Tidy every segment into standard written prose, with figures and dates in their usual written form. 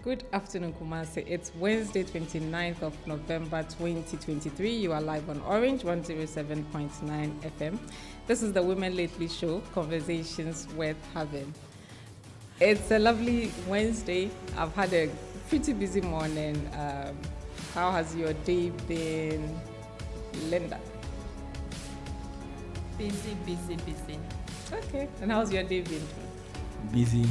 Good afternoon, Kumasi. It's Wednesday, 29th of November, 2023. You are live on Orange 107.9 FM. This is the Women Lately Show, Conversations Worth Having. It's a lovely Wednesday. I've had a pretty busy morning. How has your day been, Linda? Busy. Okay. And how's your day been? Busy.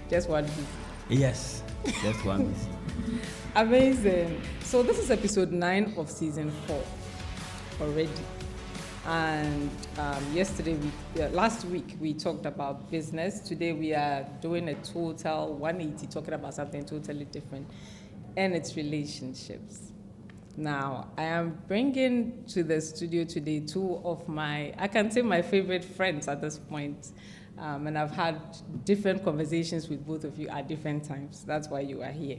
Just one busy. Yes, just one busy. Amazing. So this is episode 9 of season 4 already. And last week we talked about business. Today we are doing a total 180, talking about something totally different, and it's relationships. Now, I am bringing to the studio today two of my favorite friends at this point. And I've had different conversations with both of you at different times. That's why you are here.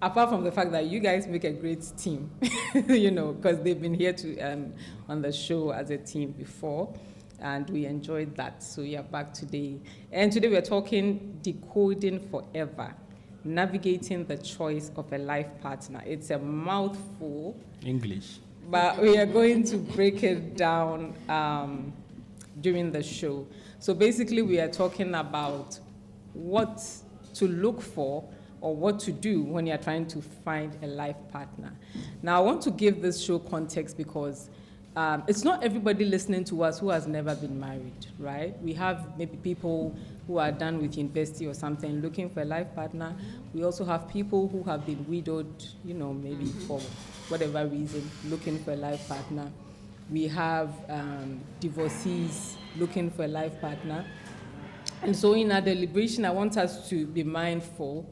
Apart from the fact that you guys make a great team, because they've been here on the show as a team before, and we enjoyed that. So we are back today. And today we're talking decoding forever, navigating the choice of a life partner. It's a mouthful. English. But we are going to break it down during the show. So basically, we are talking about what to look for or what to do when you're trying to find a life partner. Now, I want to give this show context because it's not everybody listening to us who has never been married, right? We have maybe people who are done with university or something looking for a life partner. We also have people who have been widowed, maybe for whatever reason, looking for a life partner. We have divorcees looking for a life partner. And so in our deliberation, I want us to be mindful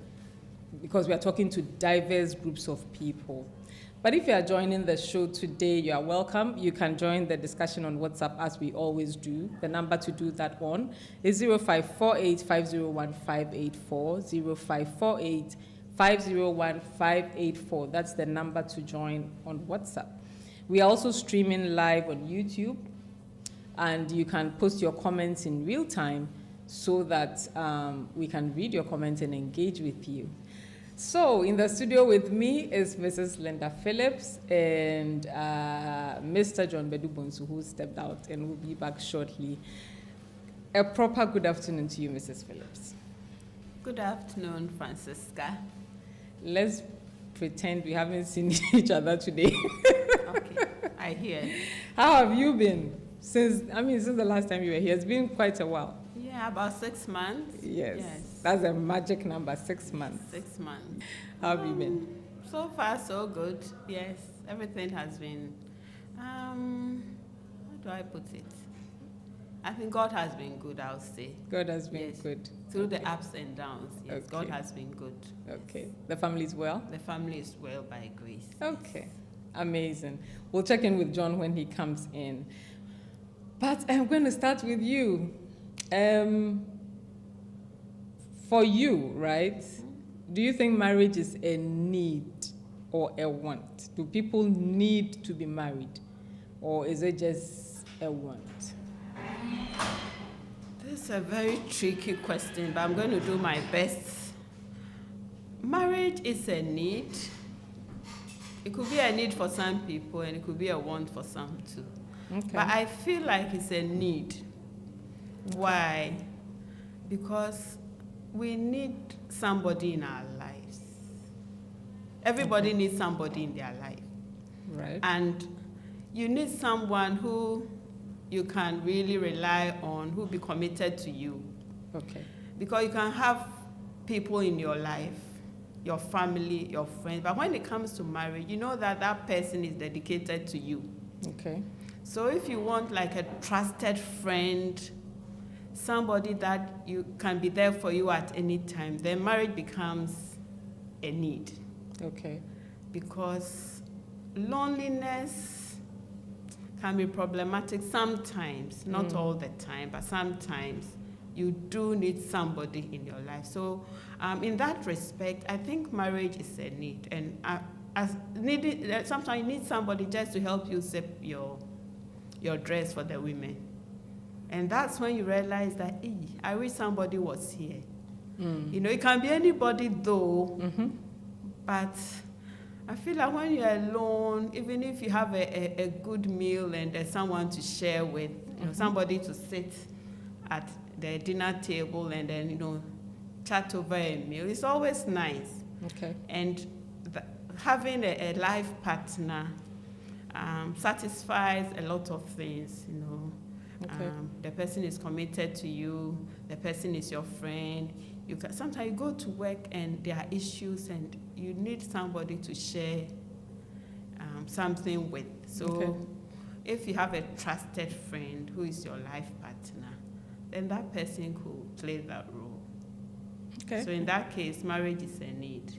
because we are talking to diverse groups of people. But if you are joining the show today, you are welcome. You can join the discussion on WhatsApp as we always do. The number to do that on is 0548 501 584, 0548 501 584. That's the number to join on WhatsApp. We are also streaming live on YouTube, and you can post your comments in real time so that we can read your comments and engage with you. So in the studio with me is Mrs. Linda Phillips and Mr. John Bedubonsu, who stepped out and will be back shortly. A proper good afternoon to you, Mrs. Phillips. Good afternoon, Francisca. Let's pretend we haven't seen each other today. Okay, I hear. How have you been since the last time you were here? It's been quite a while. Yeah, about 6 months. Yes. That's a magic number, 6 months. 6 months. How have you been? So far, so good. Yes, everything has been, how do I put it? I think God has been good, I'll say. God has been good. Through the ups and downs, yes, Okay. God has been good. Okay. The family is well? The family is well by grace. Okay. Amazing. We'll check in with John when he comes in. But I'm going to start with you. For you, right? Do you think marriage is a need or a want? Do people need to be married? Or is it just a want? This is a very tricky question, but I'm going to do my best. Marriage is a need. It could be a need for some people, and it could be a want for some too. Okay. But I feel like it's a need. Why? Because we need somebody in our lives. Everybody needs somebody in their life. Right. And you need someone who you can really rely on, who be committed to you. Okay. Because you can have people in your life, your family, your friends, but when it comes to marriage, you know that that person is dedicated to you. Okay. So if you want like a trusted friend, somebody that you can be there for you at any time, then marriage becomes a need. Okay. Because loneliness can be problematic sometimes, not all the time, but sometimes you do need somebody in your life. So in that respect, I think marriage is a need. And sometimes you need somebody just to help you zip your dress for the women. And that's when you realize that, I wish somebody was here. You know, it can be anybody though, but I feel like when you're alone, even if you have a good meal and there's someone to share with, you know, somebody to sit at the dinner table and then, you know, chat over a meal, it's always nice. Okay. And having a life partner satisfies a lot of things, you know. Okay. The person is committed to you, the person is your friend. Sometimes you go to work and there are issues and you need somebody to share something with. So if you have a trusted friend who is your life partner, then that person could play that role. Okay. So in that case, marriage is a need.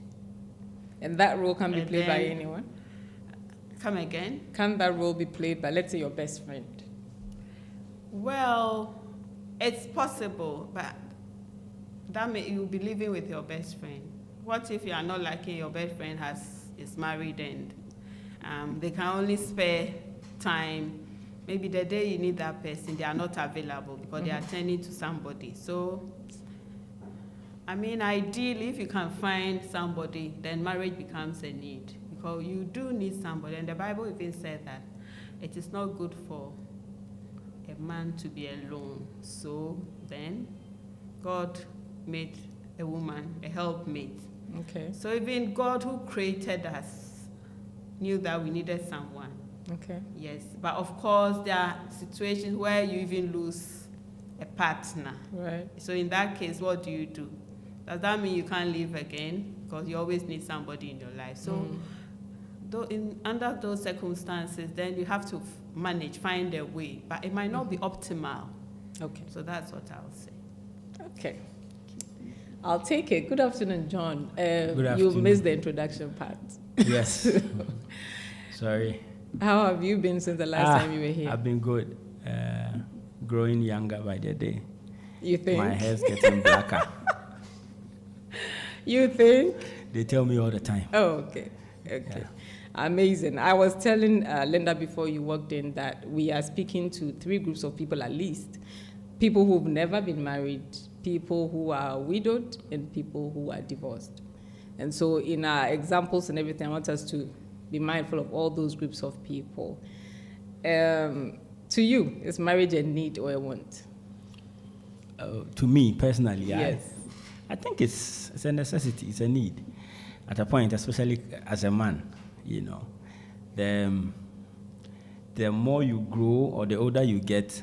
And that role can be And played by then- anyone? Come again? Can that role be played by, let's say, your best friend? Well, it's possible, but you'll be living with your best friend. What if you are not liking your best friend is married and they can only spare time? Maybe the day you need that person, they are not available because they are attending to somebody. So, I mean, ideally, if you can find somebody, then marriage becomes a need because you do need somebody. And the Bible even said that it is not good for a man to be alone. So then God made a woman a helpmate. Okay. So even God who created us knew that we needed someone. Okay. Yes. But of course there are situations where you even lose a partner. Right. So in that case, what do? Does that mean you can't live again? Because you always need somebody in your life. So under those circumstances, then you have to find a way. But it might not be optimal. Okay. So that's what I'll say. Okay. I'll take it. Good afternoon, John. You afternoon. missed the introduction part. Yes. Sorry. How have you been since the last time you were here? I've been good. Growing younger by the day. You think? My hair's getting blacker. You think? They tell me all the time. Oh, okay. Okay. Amazing. I was telling Linda before you walked in that we are speaking to 3 groups of people at least. People who've never been married, people who are widowed, and people who are divorced. And so in our examples and everything, I want us to be mindful of all those groups of people. To you, is marriage a need or a want? To me, personally, Yes. I think it's a necessity, it's a need. At a point, especially as a man, you know, the more you grow or the older you get,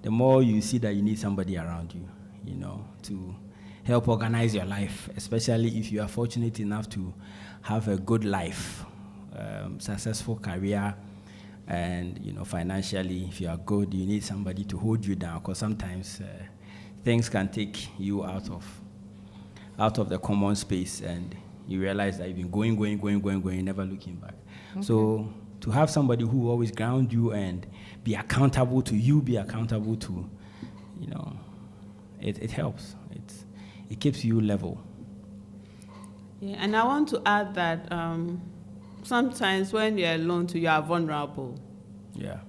the more you see that you need somebody around you, you know, to help organize your life, especially if you are fortunate enough to have a good life, successful career, and, you know, financially, if you are good, you need somebody to hold you down, because sometimes things can take you out of the common space, and you realize that you've been going, never looking back. Okay. So to have somebody who always ground you and be accountable to you, be accountable to, you know, it helps. It keeps you level. Yeah, and I want to add that sometimes when you're alone, you are vulnerable. Yeah.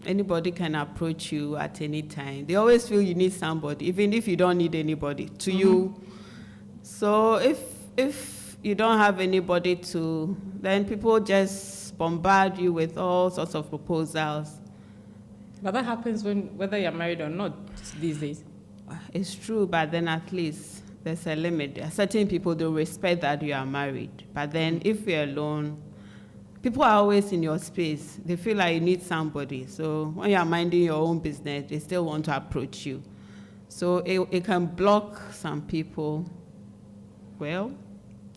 Anybody can approach you at any time. They always feel you need somebody, even if you don't need anybody, to you. So if you don't have anybody to, then people just bombard you with all sorts of proposals. But that happens whether you're married or not these days. It's true, but then at least there's a limit. There are certain people that respect that you are married. But then if you're alone, people are always in your space. They feel like you need somebody. So when you're minding your own business, they still want to approach you. So it can block some people. Well,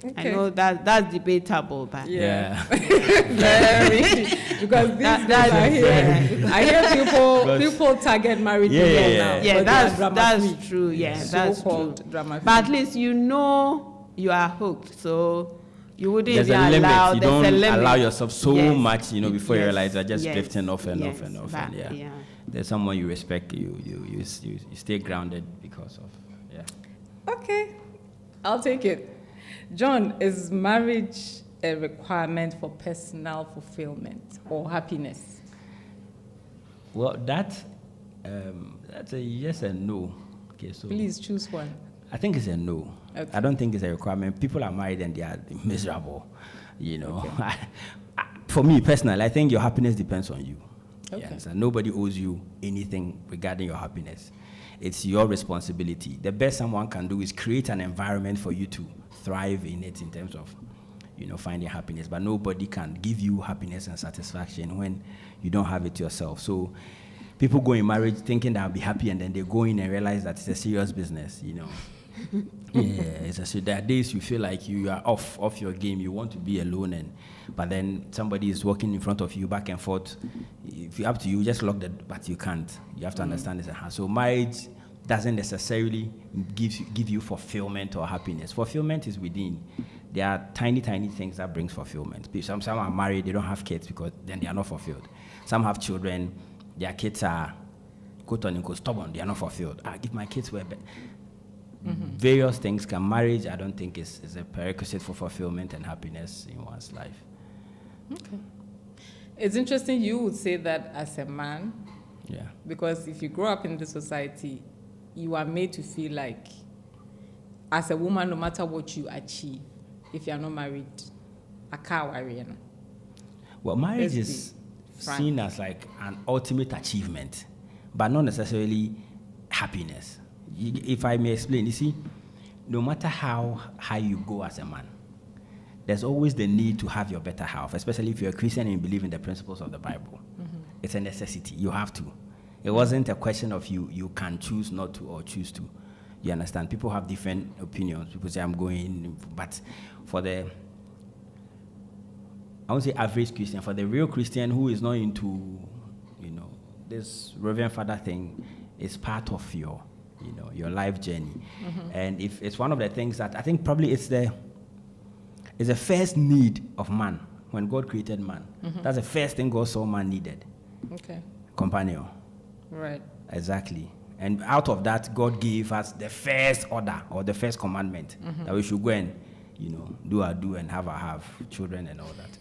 Okay. I know that's debatable, but Yeah. Very. Because these days I hear people target married people now. Yeah, but that's they are drama free. true. Yeah, that's true. So-called drama free. But at least you know you are hooked, so you wouldn't There's even a limit. allow. You There's don't a limit. allow yourself so Yes. much, you know, before you Yes. realize you're just Yes. drifting off and Yes. off and off. But, And yeah. yeah. There's someone you respect, you stay grounded because of, yeah. Okay, I'll take it. John, is marriage a requirement for personal fulfillment or happiness? Well, that's a yes and no. Okay, so Please choose one. I think it's a no. Okay. I don't think it's a requirement. People are married and they are miserable, you know. Okay. For me personally, I think your happiness depends on you. Okay. Yes, and nobody owes you anything regarding your happiness. It's your responsibility. The best someone can do is create an environment for you to thrive in it in terms of, you know, finding happiness. But nobody can give you happiness and satisfaction when you don't have it yourself. So people go in marriage thinking that I'll be happy, and then they go in and realize that it's a serious business, you know. There are days you feel like you are off your game. You want to be alone, but then somebody is walking in front of you back and forth. If you have to, you just lock the, but you can't. You have to understand this. So marriage doesn't necessarily give you fulfillment or happiness. Fulfillment is within. There are tiny things that brings fulfillment. Some are married, they don't have kids because then they are not fulfilled. Some have children, their kids are quote unquote stubborn, they are not fulfilled. I give my kids where. Various things can. Marriage, I don't think is a prerequisite for fulfillment and happiness in one's life. Okay. It's interesting you would say that as a man. Yeah. Because if you grow up in this society, you are made to feel like, as a woman, no matter what you achieve, if you are not married, a car warrior. Well, marriage Let's is be frank. seen as like an ultimate achievement, but not necessarily happiness. If I may explain, you see, no matter how high you go as a man, there's always the need to have your better half, especially if you're a Christian and you believe in the principles of the Bible. It's a necessity. You have to. It wasn't a question of you can choose not to or choose to. You understand? People have different opinions. People say, I'm going, but for the, I won't say average Christian, for the real Christian who is not into, you know, this Reverend Father thing, is part of your, you know, your life journey. And if it's one of the things that I think probably it's the first need of man when God created man. That's the first thing God saw man needed. Okay. Companion. Right. Exactly. And out of that, God gave us the first order or the first commandment that we should go and, you know, do and have children and all that.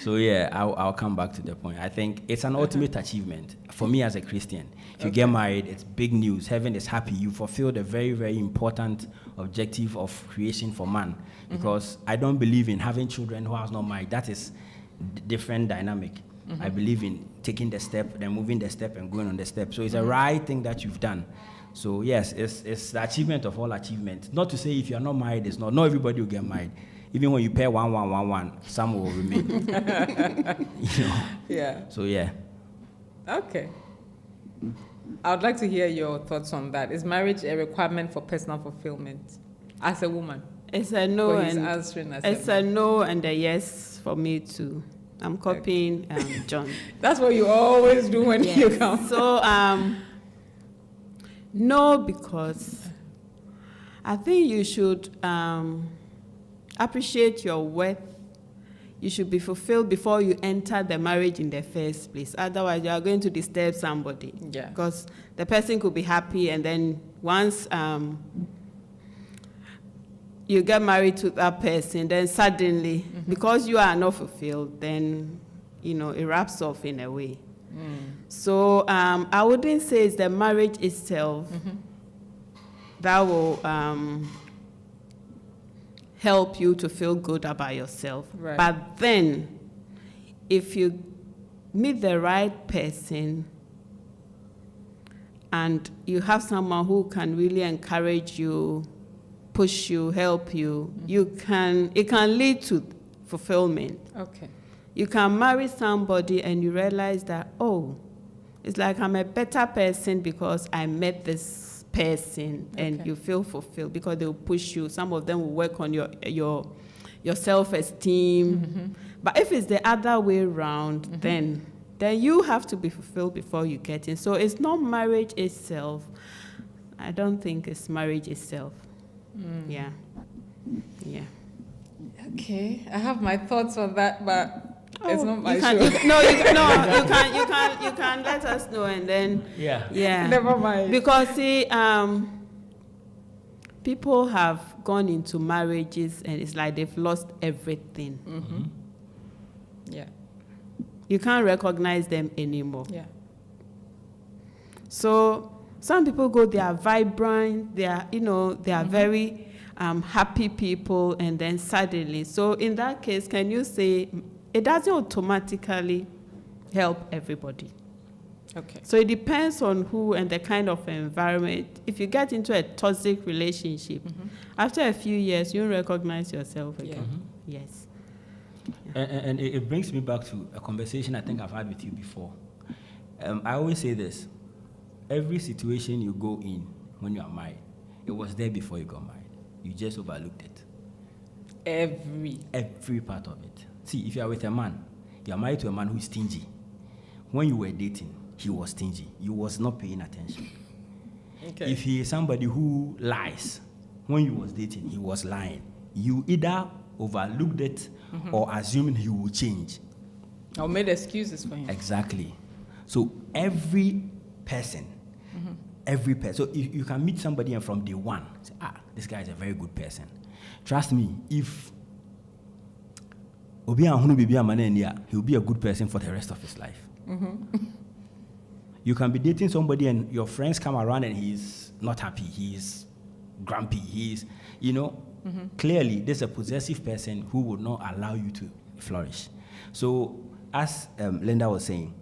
So yeah, I'll come back to the point. I think it's an ultimate achievement for me as a Christian. If you get married, it's big news. Heaven is happy. You fulfilled a very, very important objective of creation for man. Because I don't believe in having children who are not married. That is different dynamic. I believe in taking the step, then moving the step and going on the step. So it's a right thing that you've done. So yes, it's the achievement of all achievements. Not to say if you're not married, it's not. Not everybody will get married. Even when you pair 1-1-1-1, some will remain. You know? Yeah. So yeah. Okay. I would like to hear your thoughts on that. Is marriage a requirement for personal fulfillment as a woman? It's a no, Or he's and answering as it's a a man. no and a yes for me too. I'm copying John. That's what you always do when you Yes. come. So no, because I think you should appreciate your worth. You should be fulfilled before you enter the marriage in the first place. Otherwise, you are going to disturb somebody. Yeah. Because the person could be happy, and then once you get married to that person, then suddenly, because you are not fulfilled, then, you know, it wraps off in a way. So I wouldn't say it's the marriage itself that will help you to feel good about yourself. Right. But then, if you meet the right person and you have someone who can really encourage you, push you, help you, it can lead to fulfillment. Okay. You can marry somebody and you realize that, oh, it's like I'm a better person because I met this person, and Okay. you feel fulfilled because they'll push you. Some of them will work on your self-esteem. But if it's the other way around, then you have to be fulfilled before you get in. So it's not marriage itself. I don't think it's marriage itself. Yeah. Okay. I have my thoughts on that, but it's not my you show. can you can let us know, and then yeah. Never mind. Because see, people have gone into marriages and it's like they've lost everything. Yeah. You can't recognize them anymore. Yeah. So Some people go, they are vibrant, they are, they are very happy people, and then suddenly. So in that case, can you say it doesn't automatically help everybody? Okay. So it depends on who and the kind of environment. If you get into a toxic relationship, after a few years, you recognize yourself again. Yes. And it brings me back to a conversation I think I've had with you before. I always say this. Every situation you go in when you are married, it was there before you got married. You just overlooked it. Every part of it. See, if you are with a man, you are married to a man who is stingy. When you were dating, he was stingy. You was not paying attention. Okay. If he is somebody who lies, when you was dating, he was lying. You either overlooked it or assumed he will change. Or made excuses for him. Exactly. So every person, so if you can meet somebody and from day one, say, this guy is a very good person. Trust me, if he'll be a good person for the rest of his life. You can be dating somebody and your friends come around and he's not happy, he's grumpy, he's, clearly there's a possessive person who would not allow you to flourish. So as Linda was saying,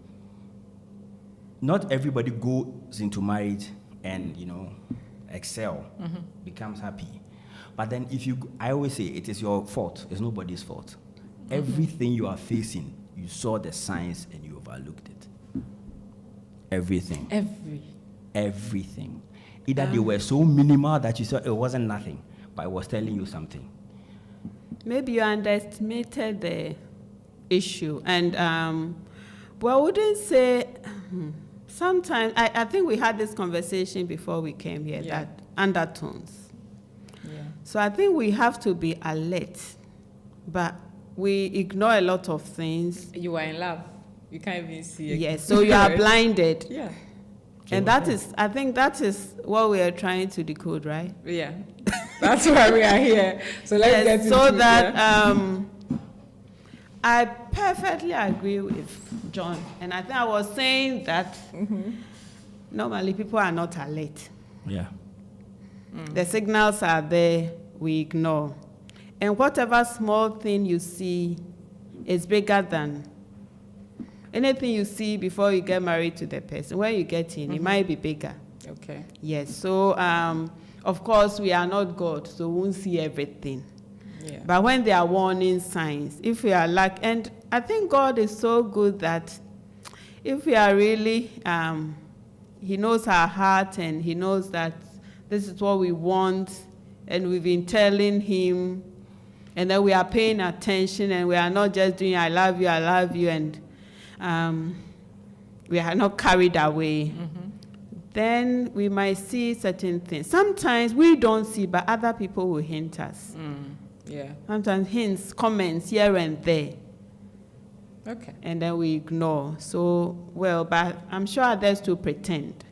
not everybody goes into marriage and, excel, becomes happy. But then I always say it is your fault, it's nobody's fault. Everything you are facing, you saw the signs and you overlooked it. Everything. Everything. Either they were so minimal that you saw it wasn't nothing, but it was telling you something. Maybe you underestimated the issue. And, I wouldn't say, sometimes, I think we had this conversation before we came here, that undertones. Yeah. So I think we have to be alert, but we ignore a lot of things. You are in love. You can't even see it. Yes, so you are blinded. Yeah. And I think that is what we are trying to decode, right? Yeah. That's why we are here. So let's get into so it. that I perfectly agree with John. And I think I was saying that normally people are not alert. Yeah. The signals are there, we ignore. And whatever small thing you see is bigger than anything you see before you get married to the person. When you get in, it might be bigger. Okay. Yes. So, of course, we are not God, so we won't see everything. Yeah. But when there are warning signs, if we are and I think God is so good that if we are really, He knows our heart and He knows that this is what we want, and we've been telling Him, and then we are paying attention, and we are not just doing I love you, and we are not carried away. Then we might see certain things. Sometimes we don't see, but other people will hint us. Yeah. Sometimes hints, comments here and there. Okay. And then we ignore. So, but I'm sure others to pretend.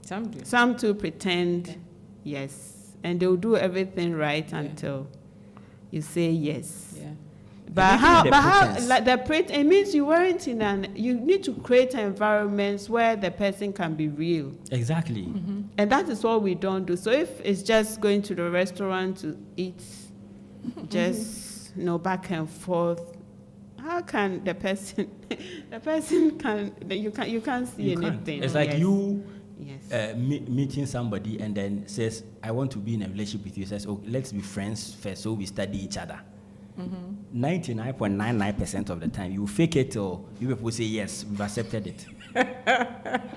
Some do. Some to pretend, yes. And they'll do everything right until you say yes. Yeah. It means you weren't you need to create environments where the person can be real. Exactly. And that is what we don't do. So if it's just going to the restaurant to eat, just, back and forth, how can the person, you can't see anything. It's like you meeting somebody and then says, I want to be in a relationship with you. Says, let's be friends first so we study each other. 99.99% of the time, you fake it or you people say, yes, we've accepted it.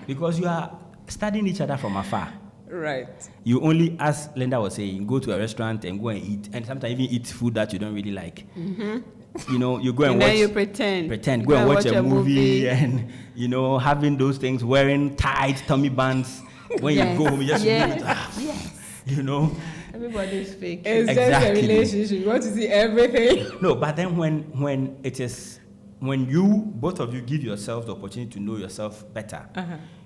Because you are studying each other from afar. Right. You only, as Linda was saying, go to a restaurant and go and eat, and sometimes even eat food that you don't really like. You go and watch. Then you pretend. Go and watch a movie and, having those things, wearing tight tummy bands. When you go home, you just Everybody's fake. It's just a relationship. You want to see everything. No, but then when both of you give yourselves the opportunity to know yourself better,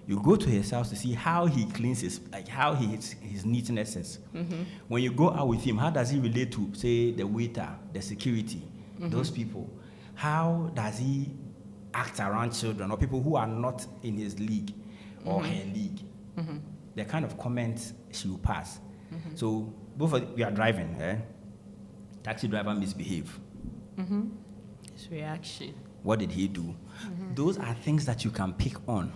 you go to his house to see how he cleans how his neatness is. When you go out with him, how does he relate to, say, the waiter, the security, those people? How does he act around children or people who are not in his league or her league? the kind of comments she will pass. So both of you are driving, taxi driver misbehave. His reaction. What did he do? Those are things that you can pick on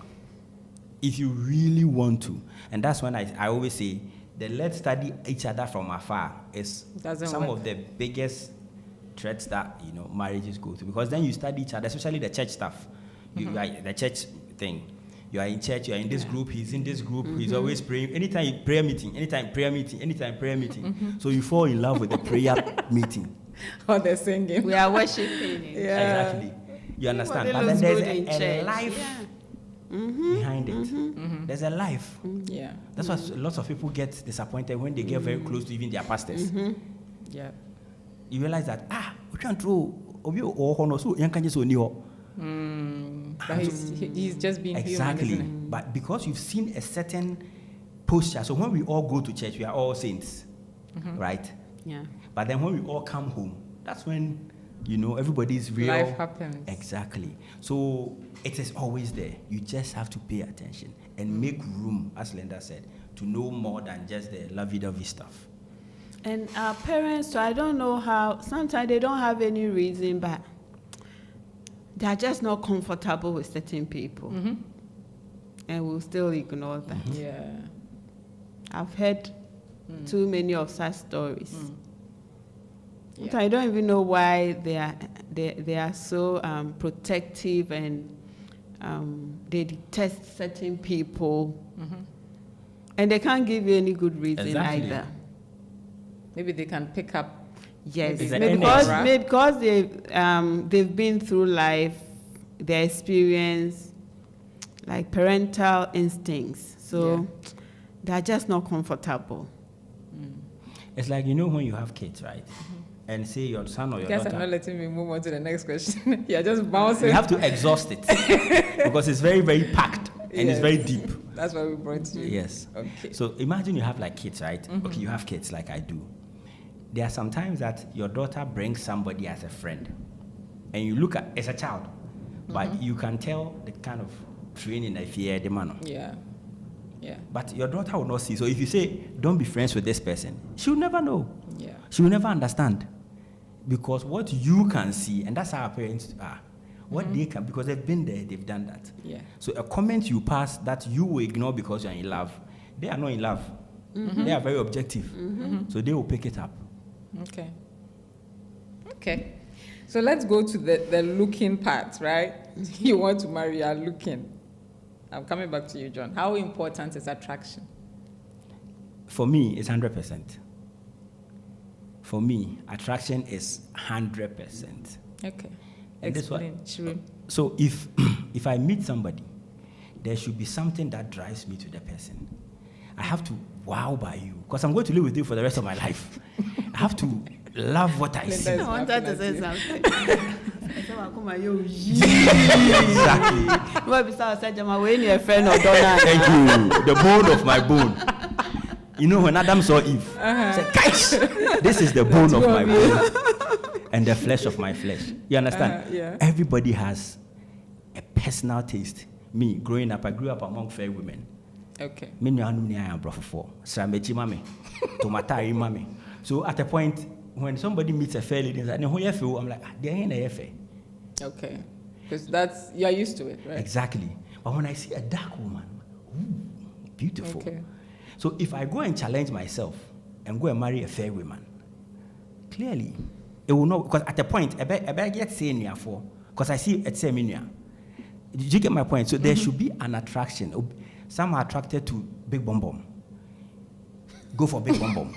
if you really want to. And that's when I always say, the let's study each other from afar is some of the biggest threats that marriages go through. Because then you study each other, especially the church stuff. You are the church thing. You are in church, you are in this group, he's in this group, he's always praying. Anytime prayer meeting. So you fall in love with the prayer meeting. Or the singing. We are worshiping. Yeah. Exactly. You understand? But But then there's there's a life Yeah. behind it. There's a life. Yeah. That's why lots of people get disappointed when they get very close to even their pastors. Yeah. You realize that, we can't throw, But he's just being exactly. human, isn't But because you've seen a certain posture, so when we all go to church, we are all saints, right? Yeah. But then when we all come home, that's when, everybody's real. Life happens. Exactly. So it is always there. You just have to pay attention and make room, as Linda said, to know more than just the lovey-dovey stuff. And our parents, so I don't know how, sometimes they don't have any reason, but they're just not comfortable with certain people. And we'll still ignore that. Yeah. I've heard too many of such stories. Yeah. So I don't even know why they are so protective and they detest certain people. And they can't give you any good reason Exactly. either. Maybe they can pick up. Yes, Is there maybe any because they've been through life, their experience, like parental instincts. So they're just not comfortable. It's like, when you have kids, right? And say your son or your You guys are daughter. not letting me move on to the next question. You're just bouncing. You have to exhaust it because it's very, very packed and it's very deep. That's why we brought you. Yes. Okay. So imagine you have like kids, right? Okay, you have kids like I do. There are some times that your daughter brings somebody as a friend, and you look at as a child, but you can tell the kind of training that fear the man. Yeah. Yeah. But your daughter will not see. So if you say, don't be friends with this person, she will never know. Yeah. She will never understand. Because what you can see, and that's how our parents are, what they can, because they've been there, they've done that. Yeah. So a comment you pass that you will ignore because you're in love, they are not in love. They are very objective. So they will pick it up. Okay. Okay. So let's go to the looking part, right? You want to marry, you are looking. I'm coming back to you, John. How important is attraction? For me, it's 100%. For me, attraction is 100%. Okay. And this one- Explain, Shireen. So if I meet somebody, there should be something that drives me to the person. I have to wow by you because I'm going to live with you for the rest of my life. I have to love what I Linda see. is I wanted to say laughing something. Exactly. Thank you. The bone of my bone. When Adam saw Eve, he said, guys, this is the bone of my bone and the flesh of my flesh. You understand? Yeah. Everybody has a personal taste. Me, growing up, I grew up among fair women. Okay. Me no anu ni I brought for. Sramechi mame. Tomatari mame. So at a point, when somebody meets a fair lady, I'm like, they ain't a fair. Okay. Because you're used to it, right? Exactly. But when I see a dark woman, ooh, beautiful. Okay. So if I go and challenge myself and go and marry a fair woman, clearly, it will not, because at a point, I better get saying for, because I see it's a minia. Did you get my point? So there should be an attraction. Some are attracted to big bum bum. Go for big bum bum.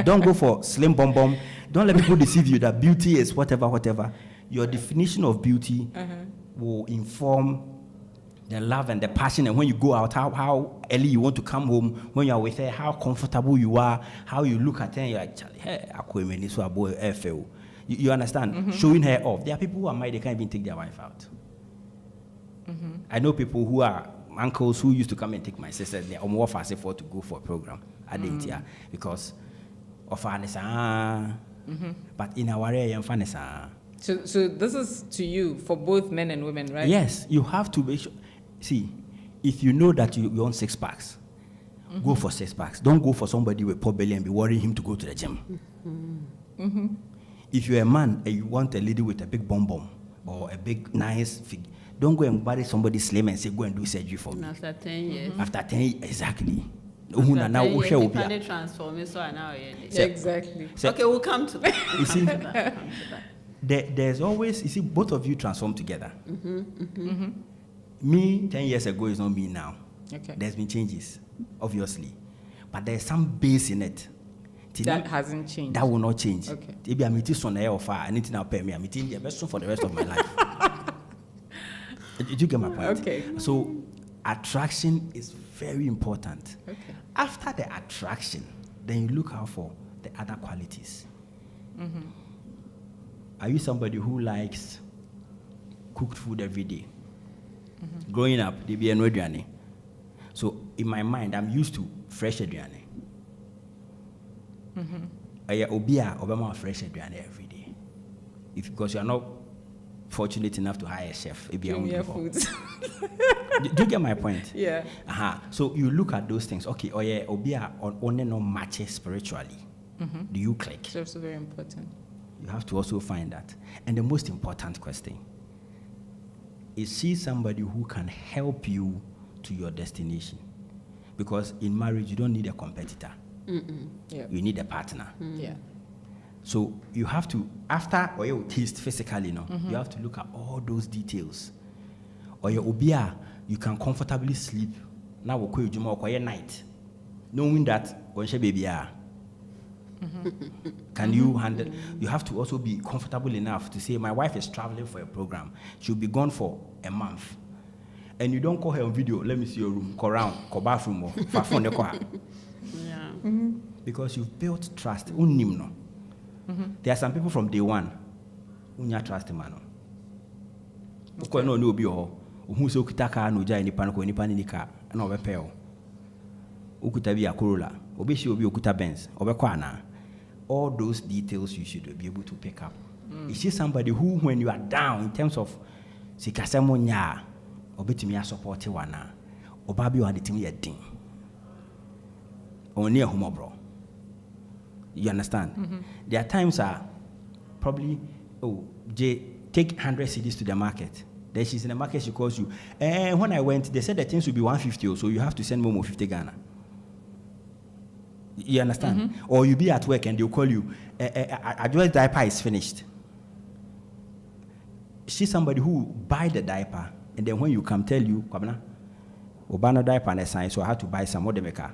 Don't go for slim bum bum. Don't let people deceive you that beauty is whatever. Your definition of beauty will inform the love and the passion, and when you go out, how early you want to come home, when you are with her, how comfortable you are, how you look at her, and you're like, hey, you understand? Showing her off. There are people who are married, they can't even take their wife out. I know people who are uncles who used to come and take my sisters there, more fast for to go for a program at the India because of but in our area, So this is to you for both men and women, right? Yes, you have to make sure. See, if you know that you own 6 packs, Go for 6 packs. Don't go for somebody with poor belly and be worrying him to go to the gym. If you're a man and you want a lady with a big bum or a big nice figure, don't go and marry somebody slim and say, go and do surgery for me. After 10 years. After 10 years, exactly. After 10 years, you can transform, so now Exactly. Okay, we'll come to that. You see, there's always, you see, both of you transform together. Me 10 years ago is not me now. Okay. There's been changes, obviously. But there's some base in it. That hasn't changed. That will not change. Okay. Maybe I'm meeting son or far, anything I'll pay me. I'm meeting the best for the rest of my life. Did you get my point? Okay. So attraction is very important. Okay. After the attraction, then you look out for the other qualities. Are you somebody who likes cooked food every day? Growing up, they be no aduane. So in my mind, I'm used to fresh aduane. Obia obama fresh aduane every day. Because you are not fortunate enough to hire a chef. Junior foods. Do you get my point? Yeah. So you look at those things. Okay, obia only no matches spiritually. Do you click? It's also very important. You have to also find that. And the most important question is, she somebody who can help you to your destination? Because in marriage, you don't need a competitor. Yeah. You need a partner. Yeah. So you have to, after or you taste physically, you have to look at all those details. Or your obia, you can comfortably sleep. Now we'll call you night, knowing that when she baby are. Can you handle? You have to also be comfortable enough to say, my wife is traveling for a program. She'll be gone for a month. And you don't call her on video, let me see your room, go around, go bathroom, or far from the car. Yeah. Because you've built trust. There are some people from day one who you trust man. Okay. No be who so kitaka no jai ni panko ni panika na obepeo. Ukuta bi Corolla, obeshi obi okuta Benz, obekwa na. All those details you should be able to pick up. Is she somebody who, when you are down in terms of sikasemo nya, obetimi a support wana, obabi wa ditimi yedin. Only a homo bro. You understand? There are times probably, take 100 CDs to the market. Then she's in the market, she calls you. And when I went, they said the things would be 150, so you have to send Momo 50 Ghana. You understand? Or you be at work and they'll call you, a diaper is finished. She's somebody who buy the diaper, and then when you come, tell you, Obano diaper and a sign, so I had to buy some more maker.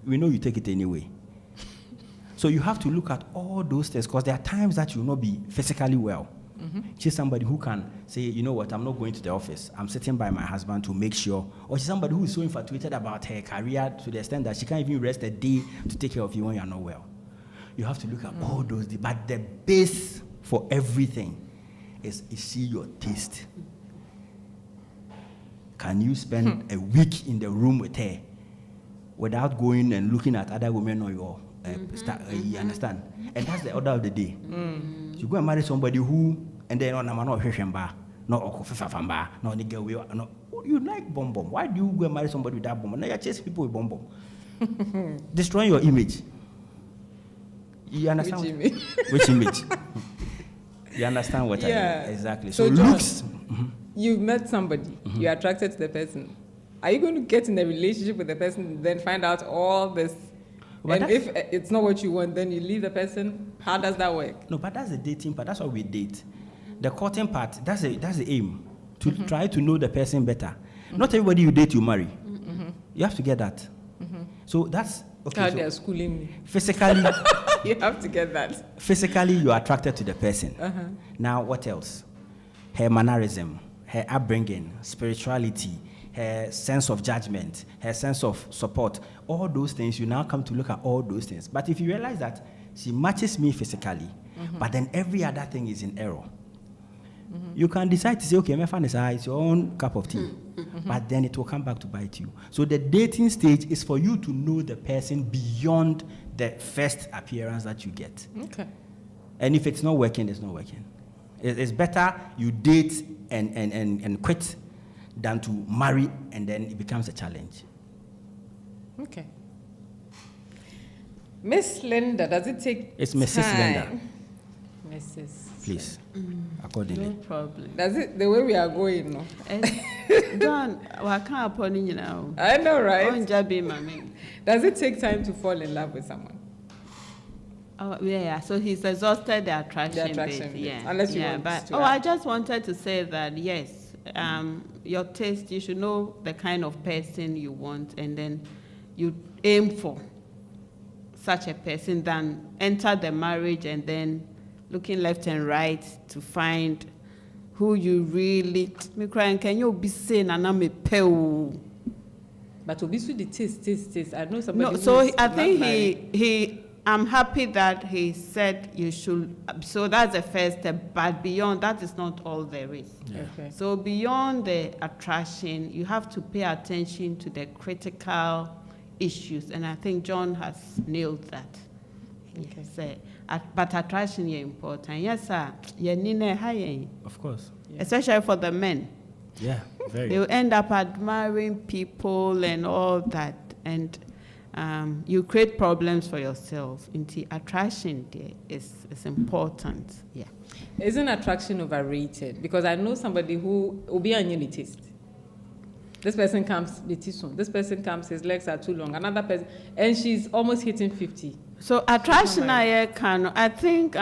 We know you take it anyway. So you have to look at all those things, because there are times that you will not be physically well. She's somebody who can say, you know what, I'm not going to the office. I'm sitting by my husband to make sure. Or she's somebody who is so infatuated about her career to the extent that she can't even rest a day to take care of you when you're not well. You have to look at all those. But the base for everything is she your taste? Can you spend a week in the room with her without going and looking at other women or your you understand? And that's the order of the day. You go and marry somebody who, and then no you like bomb. Why do you go and marry somebody with that bomb? Now you chase people with bomb. Destroying your image. You understand? Which image? Which image? You understand what I mean? Exactly. So John, looks. You've met somebody, you're attracted to the person. Are you going to get in a relationship with the person and then find out all this? But and if it's not what you want, then you leave the person. How does that work? No, but that's the dating part. That's why we date. The courting part, that's the aim. To try to know the person better. Not everybody you date, you marry. You have to get that. So that's... Okay, how so they're schooling me. Physically... You have to get that. Physically, you are attracted to the person. Now, what else? Her mannerism, her upbringing, spirituality, her sense of judgment, her sense of support, all those things, you now come to look at all those things. But if you realize that she matches me physically, but then every other thing is in error, you can decide to say, okay, it's your own cup of tea. But then it will come back to bite you. So the dating stage is for you to know the person beyond the first appearance that you get. Okay. And if it's not working, it's not working. It's better you date and quit than to marry and then it becomes a challenge. Okay. Miss Linda, does it take It's Mrs. time? Linda. Mrs. Please, No accordingly. problem. Does it the way we are going? No? John, I can't upon you now. I know, right? Jabi, mommy. Does it take time to fall in love with someone? Oh, yeah, so he's exhausted the attraction, The attraction bit. bit, Yeah. unless you yeah, want but to I add. just wanted to say that yes, your taste, you should know the kind of person you want, and then you aim for such a person than enter the marriage and then looking left and right to find who you really. Me crying, can you be saying and I'm a pale? But obviously the taste. I know somebody. No, who so is I not think married. he. I'm happy that he said you should. So that's the first step. But beyond that is not all there is. Yeah. Okay. So beyond the attraction, you have to pay attention to the critical issues, and I think John has nailed that. Okay. Yes, but attraction is important. Yes, sir. Yeah, Nina, hi. Of course. Yeah. Especially for the men. Yeah, very. They will end up admiring people and all that, and you create problems for yourself. Into attraction there is important. Yeah. Isn't attraction overrated? Because I know somebody who will be a unitist. This person comes too soon. This person comes, his legs are too long. Another person, and she's almost hitting 50. So attraction, I think,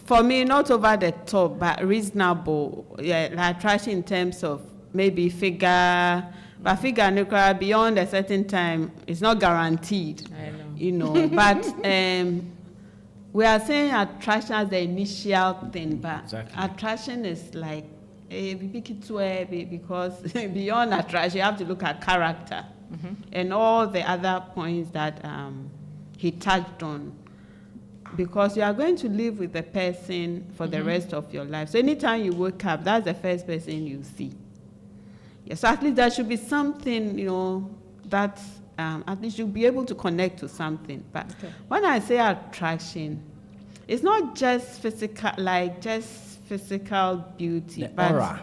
for me, not over the top, but reasonable. Yeah, like attraction in terms of maybe figure, but figure nuclear beyond a certain time, it's not guaranteed. I know. You know, but we are saying attraction as the initial thing, but Exactly. attraction is like because beyond attraction, you have to look at character and all the other points that he touched on. Because you are going to live with the person for the rest of your life. So anytime you wake up, that's the first person you see. Yes, so at least there should be something, you know, that at least you'll be able to connect to something. But when I say attraction, it's not just physical, like just physical beauty. The but aura.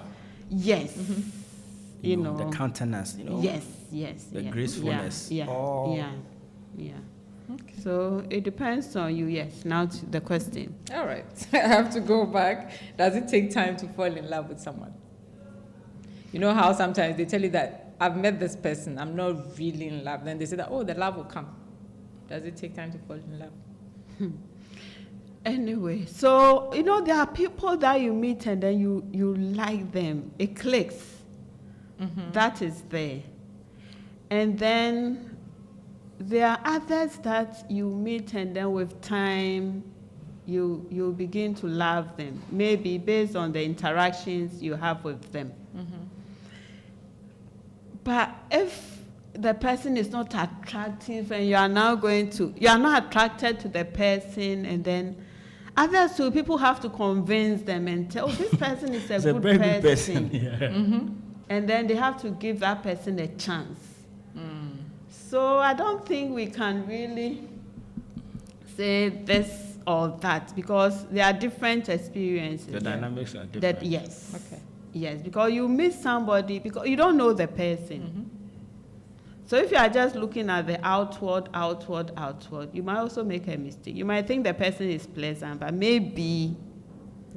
Yes. You know. The countenance, you know. Yes. The yes. gracefulness. Yeah. Oh. Yeah. So it depends on you, yes. Now to the question. All right. I have to go back. Does it take time to fall in love with someone? You know how sometimes they tell you that I've met this person, I'm not really in love. Then they say that, oh, the love will come. Does it take time to fall in love? Anyway, so, you know, there are people that you meet and then you like them. It clicks. That is there. And then there are others that you meet and then with time you begin to love them, maybe based on the interactions you have with them. But if the person is not attractive and you are not attracted to the person, and then others too, people have to convince them and tell, oh, this person is a good very person. good person. Yeah. And then they have to give that person a chance. So I don't think we can really say this or that, because there are different experiences. The dynamics are different. That yes. Okay. Yes, because you meet somebody because you don't know the person. So if you are just looking at the outward, you might also make a mistake. You might think the person is pleasant, but maybe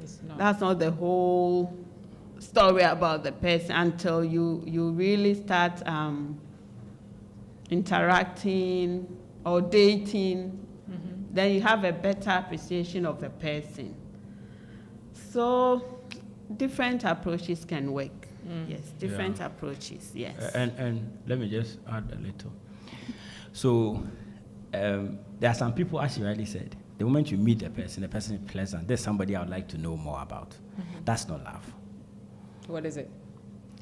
It's not. that's not the whole story about the person until you really start interacting or dating. Then you have a better appreciation of the person. So different approaches can work. Yes, different approaches, yes. And let me just add a little. So there are some people, as you rightly said, the moment you meet the person is pleasant, there's somebody I would like to know more about. That's not love. What is it?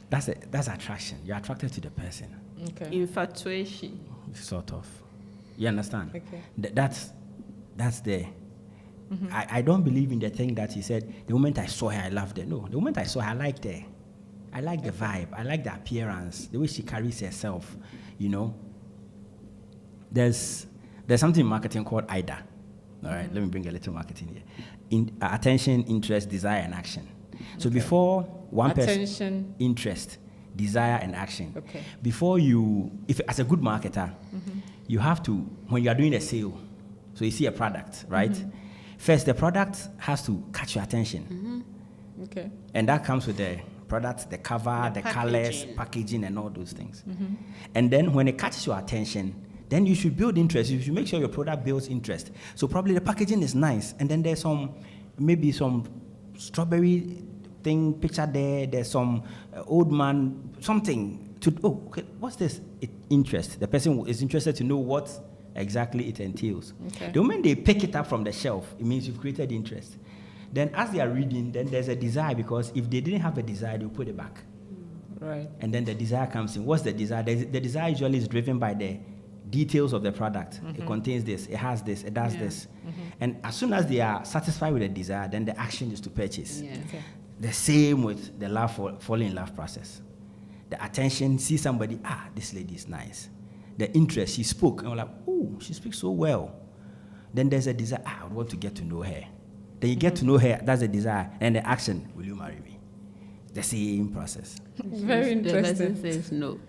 That's attraction. You're attracted to the person, Okay. Infatuation. sort of. You understand? Okay. That's there. I don't believe in the thing that he said, the moment I saw her, I loved her. No, the moment I saw her, I liked her. I like the vibe. I like the appearance, the way she carries herself, you know. There's something in marketing called IDA. All right, let me bring a little marketing here. Attention, interest, desire, and action. So before one person, Attention. interest, desire and action. Okay. Before you, if as a good marketer, you have to, when you are doing a sale, so you see a product, right? First, the product has to catch your attention. Okay. And that comes with the product, the cover, the colors, packaging, and all those things. And then when it catches your attention, then you should build interest. You should make sure your product builds interest. So probably the packaging is nice, and then there's maybe some strawberry thing picture there. There's some old man, something to, oh, okay, what's this? Interest. The person is interested to know what exactly it entails. Okay. The moment they pick it up from the shelf, it means you've created interest. Then as they are reading, then there's a desire, because if they didn't have a desire, they'll put it back. Right. And then the desire comes in. What's the desire? The desire usually is driven by the details of the product. It contains this, it has this, it does this. And as soon as they are satisfied with the desire, then the action is to purchase. Yeah. Okay. The same with the falling in love process. The attention, see somebody, this lady is nice. The interest, she spoke, and we're like, oh, she speaks so well. Then there's a desire, I want to get to know her. Then you get to know her, that's the desire. And the action, will you marry me? The same process. Very The person interesting. says no.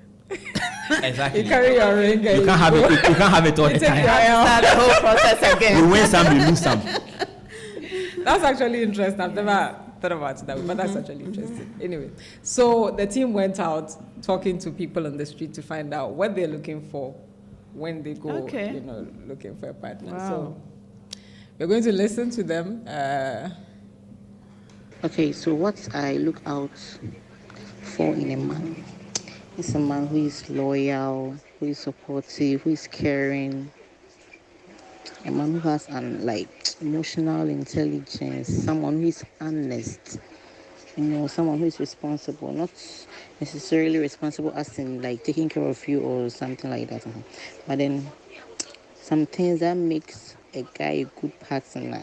Exactly. You carry your ring. You can't have it. You can't have it all the take time. your L. Start the whole process again. You win some, you lose some. That's actually interesting. I've never thought about it that way, but that's actually interesting. Anyway, so the team went out talking to people on the street to find out what they're looking for when they go, Okay. looking for a partner. Wow. So we're going to listen to them. Okay, so what I look out for in a man is a man who is loyal, who is supportive, who is caring, a man who has emotional intelligence, someone who is honest, someone who is responsible, not necessarily responsible as in taking care of you or something like that, but then some things that makes a guy a good partner,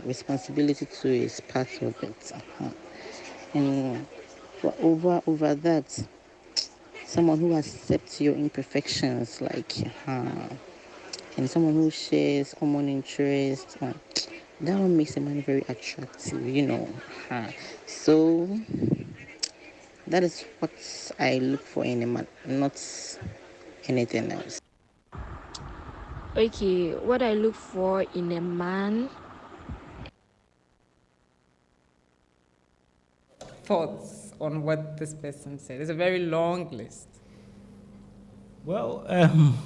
responsibility to is part of it, and over that, someone who accepts your imperfections, and someone who shares common interests. That one makes a man very attractive, So that is what I look for in a man, not anything else. Okay, what I look for in a man, Thoughts on what this person said. It's a very long list. Well,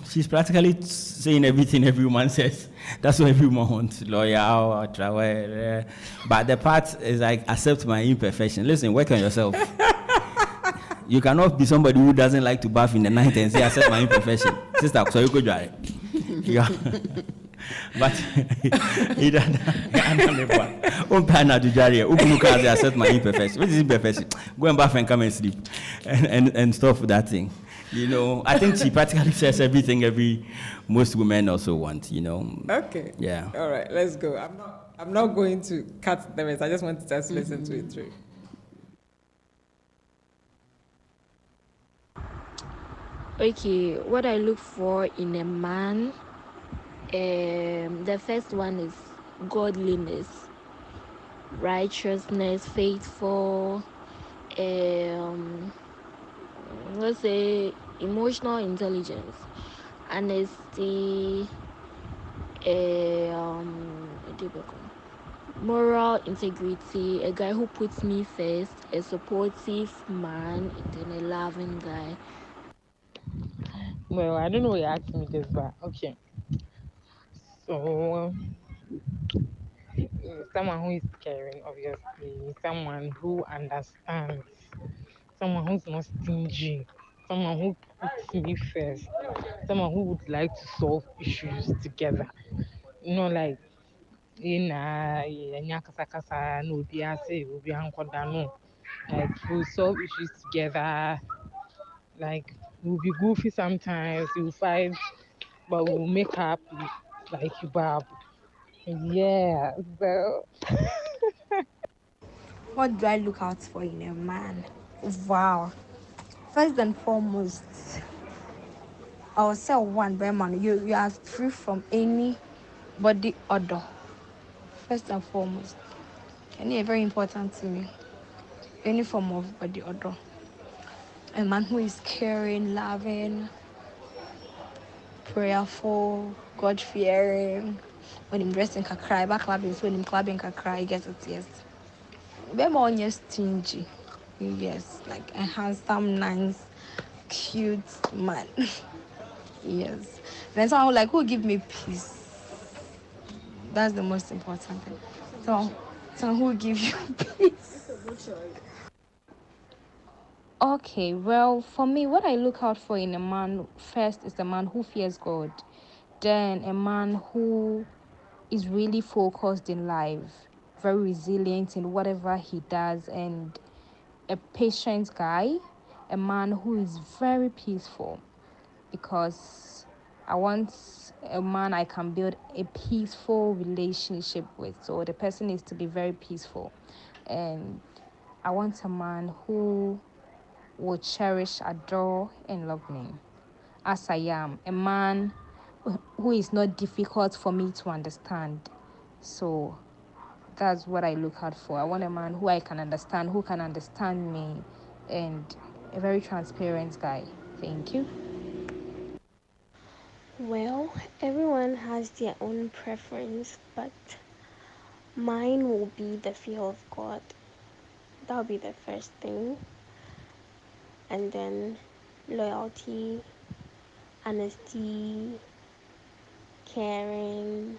she's practically saying everything every woman says. That's what every woman wants. Loyal, travel. But the part is accept my imperfection. Listen, work on yourself. You cannot be somebody who doesn't like to bath in the night and say, accept my imperfection. Sister, so you could try it. Yeah. But he doesn't. Accept my imperfection. What is imperfection? Go and bath and come and sleep. And stop that thing. I think she practically says everything most women also want, Okay. Yeah. All right, let's go. I'm not going to cut the rest. I just want to just listen to it through. okay, what I look for in a man, the first one is godliness, righteousness, faithful, let's say emotional intelligence, honesty, moral integrity, a guy who puts me first, a supportive man, and then a loving guy. Well, I don't know why you asked me this, but okay. So, someone who is caring, obviously, someone who understands, someone who's not stingy, someone who puts me first, someone who would like to solve issues together. Like kasa kasa no be say obi ankoda no. Like we'll solve issues together. Like we'll be goofy sometimes, we'll fight, but we'll make up like Bob. Yeah, so What do I look out for in a man? Wow. First and foremost, I'll say one by man. You are free from any body odor. First and foremost. And it's very important to me. Any form of body odor. a man who is caring, loving, prayerful, God-fearing. When him dressing kakra, back clubbing, so when him clubbing kakra, he gets it, yes. Be more stingy. Yes, like a handsome, nice, cute man. Yes. Then someone like who give me peace. That's the most important thing. Someone who give you peace. Okay, well, for me, what I look out for in a man first is a man who fears God, then a man who is really focused in life, very resilient in whatever he does, and a patient guy, a man who is very peaceful, because I want a man I can build a peaceful relationship with. So the person needs to be very peaceful, and I want a man who will cherish, adore, and love me as I am. A man who is not difficult for me to understand. So that's what I look out for. I want a man who I can understand, who can understand me, and a very transparent guy. Thank you. Well, everyone has their own preference, but mine will be the fear of God. That'll be the first thing. And then loyalty, honesty, caring,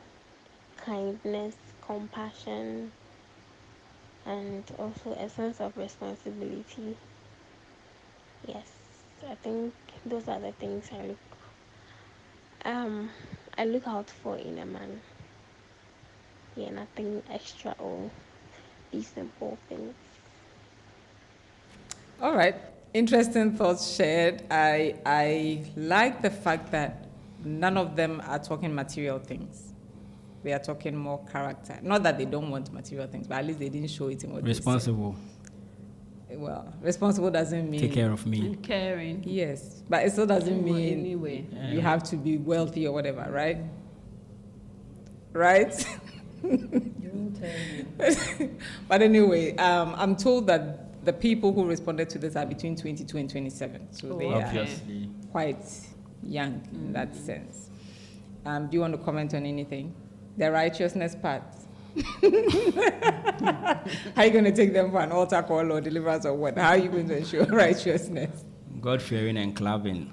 kindness, compassion, and also a sense of responsibility. Yes, I think those are the things I look out for in a man. Yeah, nothing extra or these simple things. All right. Interesting thoughts shared. I like the fact that none of them are talking material things. They are talking more character. Not that they don't want material things, but at least they didn't show it in what Responsible. they said. Well, responsible doesn't mean Take care of me. And caring. Yes, but it still doesn't mean Anyway. you have to be wealthy or whatever, right? Right? But anyway, I'm told that the people who responded to this are between 22 and 27, so they are Obviously. quite young in that sense. Do you want to comment on anything? The righteousness part. How are you going to take them for an altar call or deliverance or what? How are you going to ensure righteousness? God-fearing and clubbing.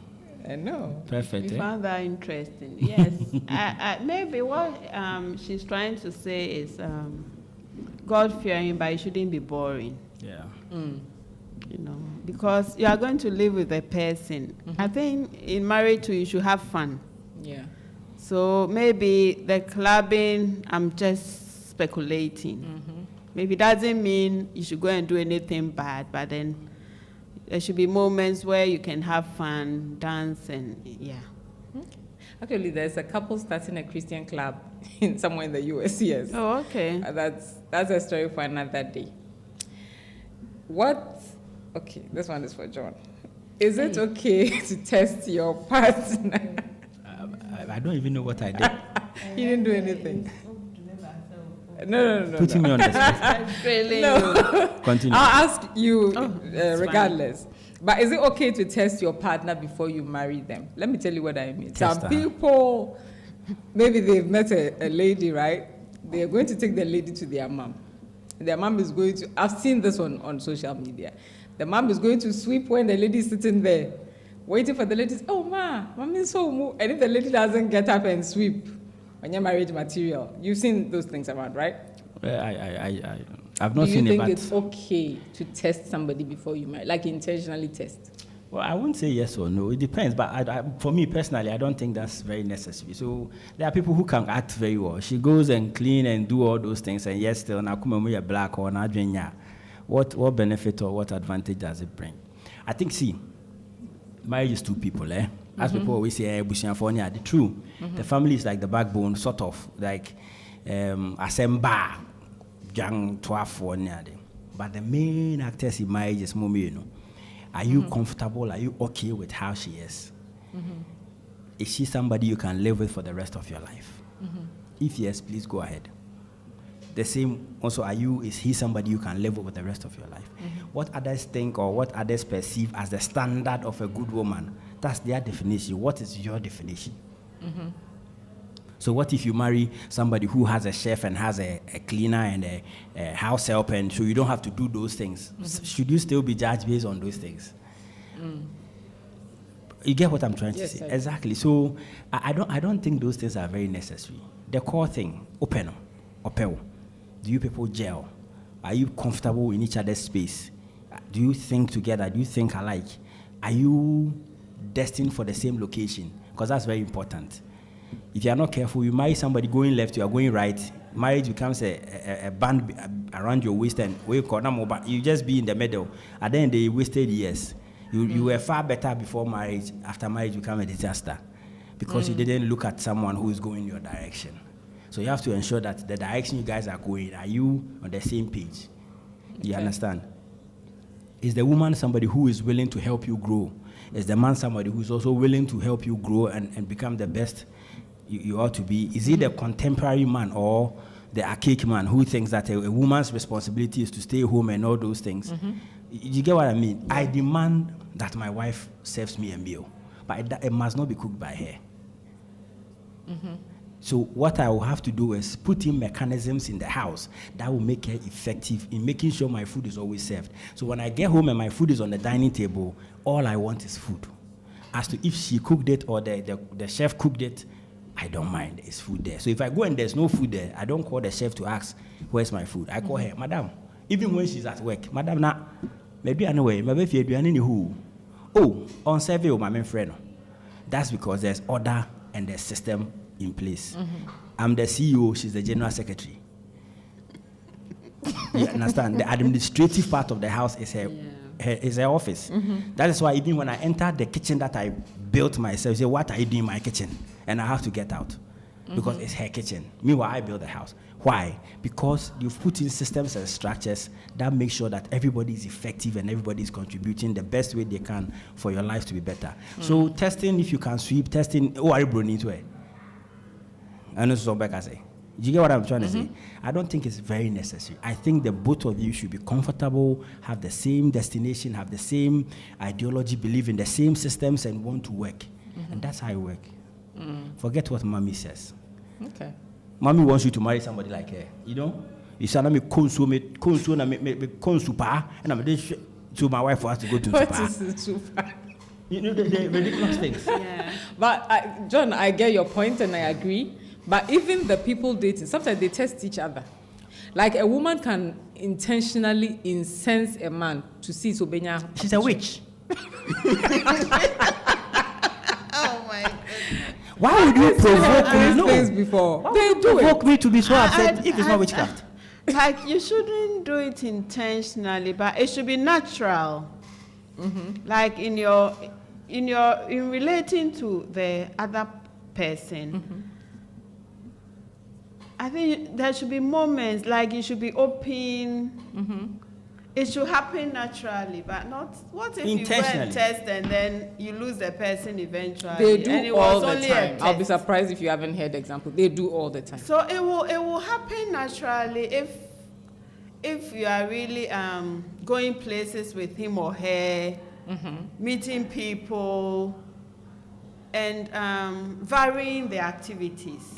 No. Perfect. We Eh? found that interesting. Yes. Maybe what she's trying to say is God-fearing, but it shouldn't be boring. Yeah. You know, because you are going to live with a person. I think in marriage too, you should have fun. Yeah. So maybe the clubbing, I'm just speculating. Maybe it doesn't mean you should go and do anything bad, but then there should be moments where you can have fun, dance, and yeah. Actually, there's a couple starting a Christian club somewhere in the US, yes. Oh, okay. That's a story for another day. Okay, this one is for John. Is it okay to test your partner? I don't even know what I did. You didn't do anything. No. Putting me on the spot. No. Continue. I'll ask you it's regardless. But is it okay to test your partner before you marry them? Let me tell you what I mean. Test Some her. people, maybe they've met a lady, right? They're going to take the lady to their mom. Their mom is going to, I've seen this on social media. The mom is going to sweep when the lady is sitting there, waiting for the lady to say, oh, mommy, so move. And if the lady doesn't get up and sweep, when you're marriage material, you've seen those things around, right? I've not seen Do you it, think but it's okay to test somebody before you marry, like intentionally test? well, I wouldn't say yes or no. It depends. But for me personally, I don't think that's very necessary. So there are people who can act very well. She goes and clean and do all those things, and yes, still now come and black or not. What benefit or what advantage does it bring? I think marriage is two people, eh? As people always say, the true. The family is like the backbone, sort of like asemba, young 12. But the main actors in marriage is mommy, you know. Are you comfortable? Are you okay with how she is? Is she somebody you can live with for the rest of your life? If yes, please go ahead. the same also are you, is he somebody you can live with the rest of your life? What others think or what others perceive as the standard of a good woman, that's their definition. What is your definition? So what if you marry somebody who has a chef and has a cleaner and a house help, and so you don't have to do those things? Should you still be judged based on those things? You get what I'm trying to say? Exactly. So I don't think those things are very necessary. The core thing, open, do you people gel? Are you comfortable in each other's space? Do you think together? Do you think alike? Are you destined for the same location? Because that's very important. If you are not careful, you marry somebody going left, you are going right. Marriage becomes a band around your waist, and you just be in the middle. And then they wasted years. You were far better before marriage. After marriage, you become a disaster because you didn't look at someone who is going your direction. So you have to ensure that the direction you guys are going, are you on the same page? You understand? Is the woman somebody who is willing to help you grow? Is the man somebody who is also willing to help you grow and become the best you ought to be? Is he the contemporary man or the archaic man who thinks that a woman's responsibility is to stay home and all those things? You get what I mean? I demand that my wife serves me a meal, but it must not be cooked by her. So what I will have to do is put in mechanisms in the house that will make her effective in making sure my food is always served. So when I get home and my food is on the dining table, all I want is food. As to if she cooked it or the chef cooked it, I don't mind. There's food there. So if I go and there's no food there, I don't call the chef to ask, where's my food? I call her, Madam. Even when she's at work, Madam, maybe anyway, maybe if you're who? Oh, on survey with my main friend. That's because there's order and there's system in place. I'm the CEO, she's the general secretary. You understand? The administrative part of the house is her office. That is why even when I enter the kitchen that I built myself, say, what are you doing in my kitchen? And I have to get out because it's her kitchen. Meanwhile, I built the house. Why? Because you've put in systems and structures that make sure that everybody is effective and everybody is contributing the best way they can for your life to be better. So testing if you can sweep, testing, are you bringing to it? And this is what I say. Do you get what I'm trying to say? I don't think it's very necessary. I think the both of you should be comfortable, have the same destination, have the same ideology, believe in the same systems, and want to work. And that's how you work. Forget what mommy says. Okay. Mommy wants you to marry somebody like her. You know? You said, I'm super, and I'm to my wife for us to go to What super. is the super? You know, the ridiculous things. Yeah. But John, I get your point and I agree. But even the people dating, sometimes they test each other. Like a woman can intentionally incense a man to see Sobenya. She's a witch. Oh my goodness. Why would you provoke me? No. Things before. Why They would you do provoke it. me to be so upset if it's not witchcraft? Like, you shouldn't do it intentionally, but it should be natural. Like in relating to the other person. I think there should be moments, like you should be open. It should happen naturally, but not, what if you go and test and then you lose the person eventually? They do and it all was the only a time. I'll be test. surprised if you haven't heard example. They do all the time. So it will happen naturally if you are really going places with him or her, meeting people, and varying the activities.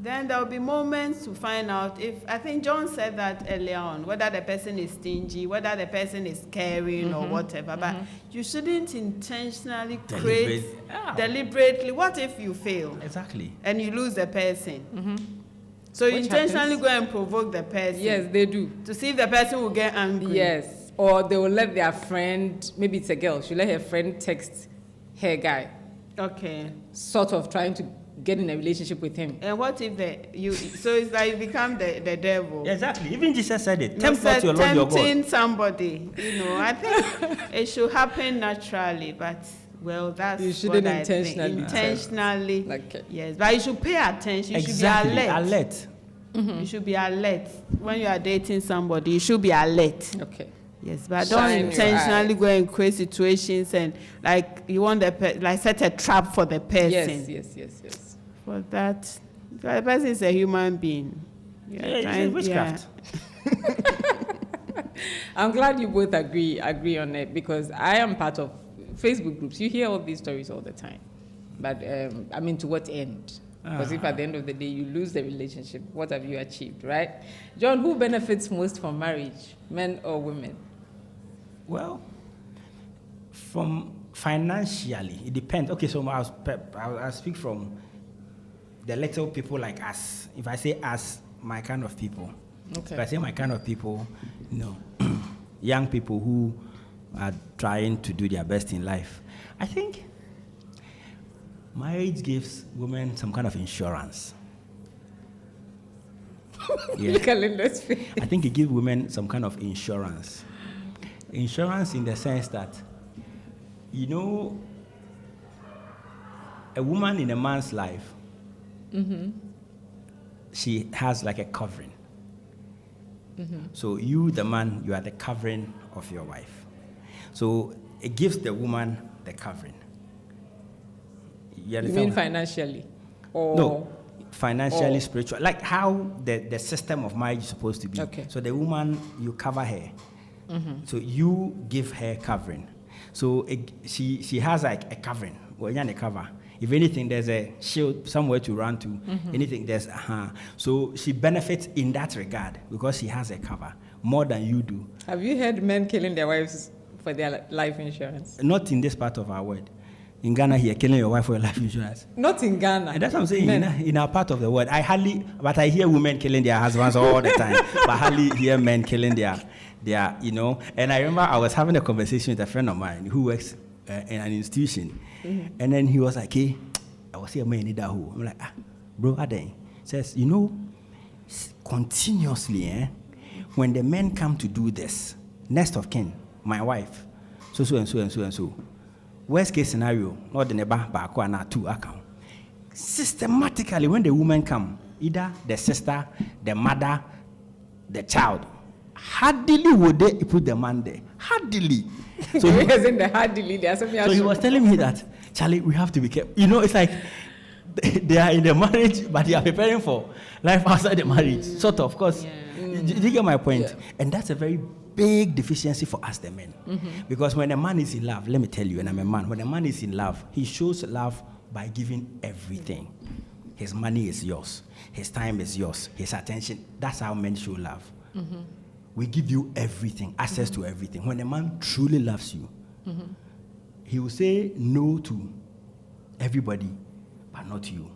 Then there will be moments to find out if, I think John said that earlier on, whether the person is stingy, whether the person is caring or whatever. But you shouldn't intentionally deliberately. What if you fail? Exactly. And you lose the person? So you Which intentionally happens. go and provoke the person. Yes, they do. To see if the person will get angry. Yes. Or they will let their friend, maybe it's a girl, she'll let her friend text her guy, Okay. sort of trying to get in a relationship with him. And what if so it's like you become the devil. Exactly. Even Jesus said it. You Tempt know, not your Lord your tempting God. somebody. I think it should happen naturally, but well, that's You shouldn't what I think. intentionally Intentionally. Like, Yes, but you should pay attention. You Exactly. should be alert. Alert. You should be alert. When you are dating somebody, you should be alert. okay. Yes, but Shine don't your intentionally eyes. go and create situations and like you want like set a trap for the person. Yes. For that, the person is a human being. It's witchcraft. I'm glad you both agree on it, because I am part of Facebook groups. You hear all these stories all the time. But I mean, to what end? Because if at the end of the day you lose the relationship, what have you achieved, right? John, who benefits most from marriage, men or women? Well, from financially, it depends. Okay, so I'll speak from the little people like us. If I say us, my kind of people. Okay. If I say my kind of people, young people who are trying to do their best in life, I think marriage gives women some kind of insurance. Yeah. Look at Linda's face. I think it gives women some kind of insurance. Insurance in the sense that, a woman in a man's life, she has like a covering. So you, the man, you are the covering of your wife. So it gives the woman the covering. You mean financially? Or no, financially, spiritual. Like how the system of marriage is supposed to be. Okay. So the woman, you cover her. So you give her covering. So she has like a covering. Well, you're a cover. If anything, there's a shield somewhere to run to. Anything, there's So she benefits in that regard because she has a cover more than you do. Have you heard men killing their wives for their life insurance? Not in this part of our world. In Ghana here, killing your wife for your life insurance. Not in Ghana. And that's what I'm saying. In our part of the world, I hear women killing their husbands all the time. But I hardly hear men killing their. And I remember I was having a conversation with a friend of mine who works in an institution. And then he was like, hey, I was here, man, need who? I'm like, bro, Aden says, continuously, when the men come to do this, next of kin, my wife, so and so and so and so. Worst case scenario, not the neighbor, but 2 account. Systematically, when the women come, either the sister, the mother, the child, hardly would they put the man there. Hardly. So he was in the hardly there. So he was telling me that, Charlie, we have to be careful. It's like they are in the marriage, but they are preparing for life outside the marriage. Sort of course. Yeah. Do you get my point? Yeah. And that's a very big deficiency for us, the men. Because when a man is in love, let me tell you, and I'm a man, when a man is in love, he shows love by giving everything. His money is yours. His time is yours. His attention. That's how men show love. We give you everything, access to everything. When a man truly loves you, he will say no to everybody, but not you.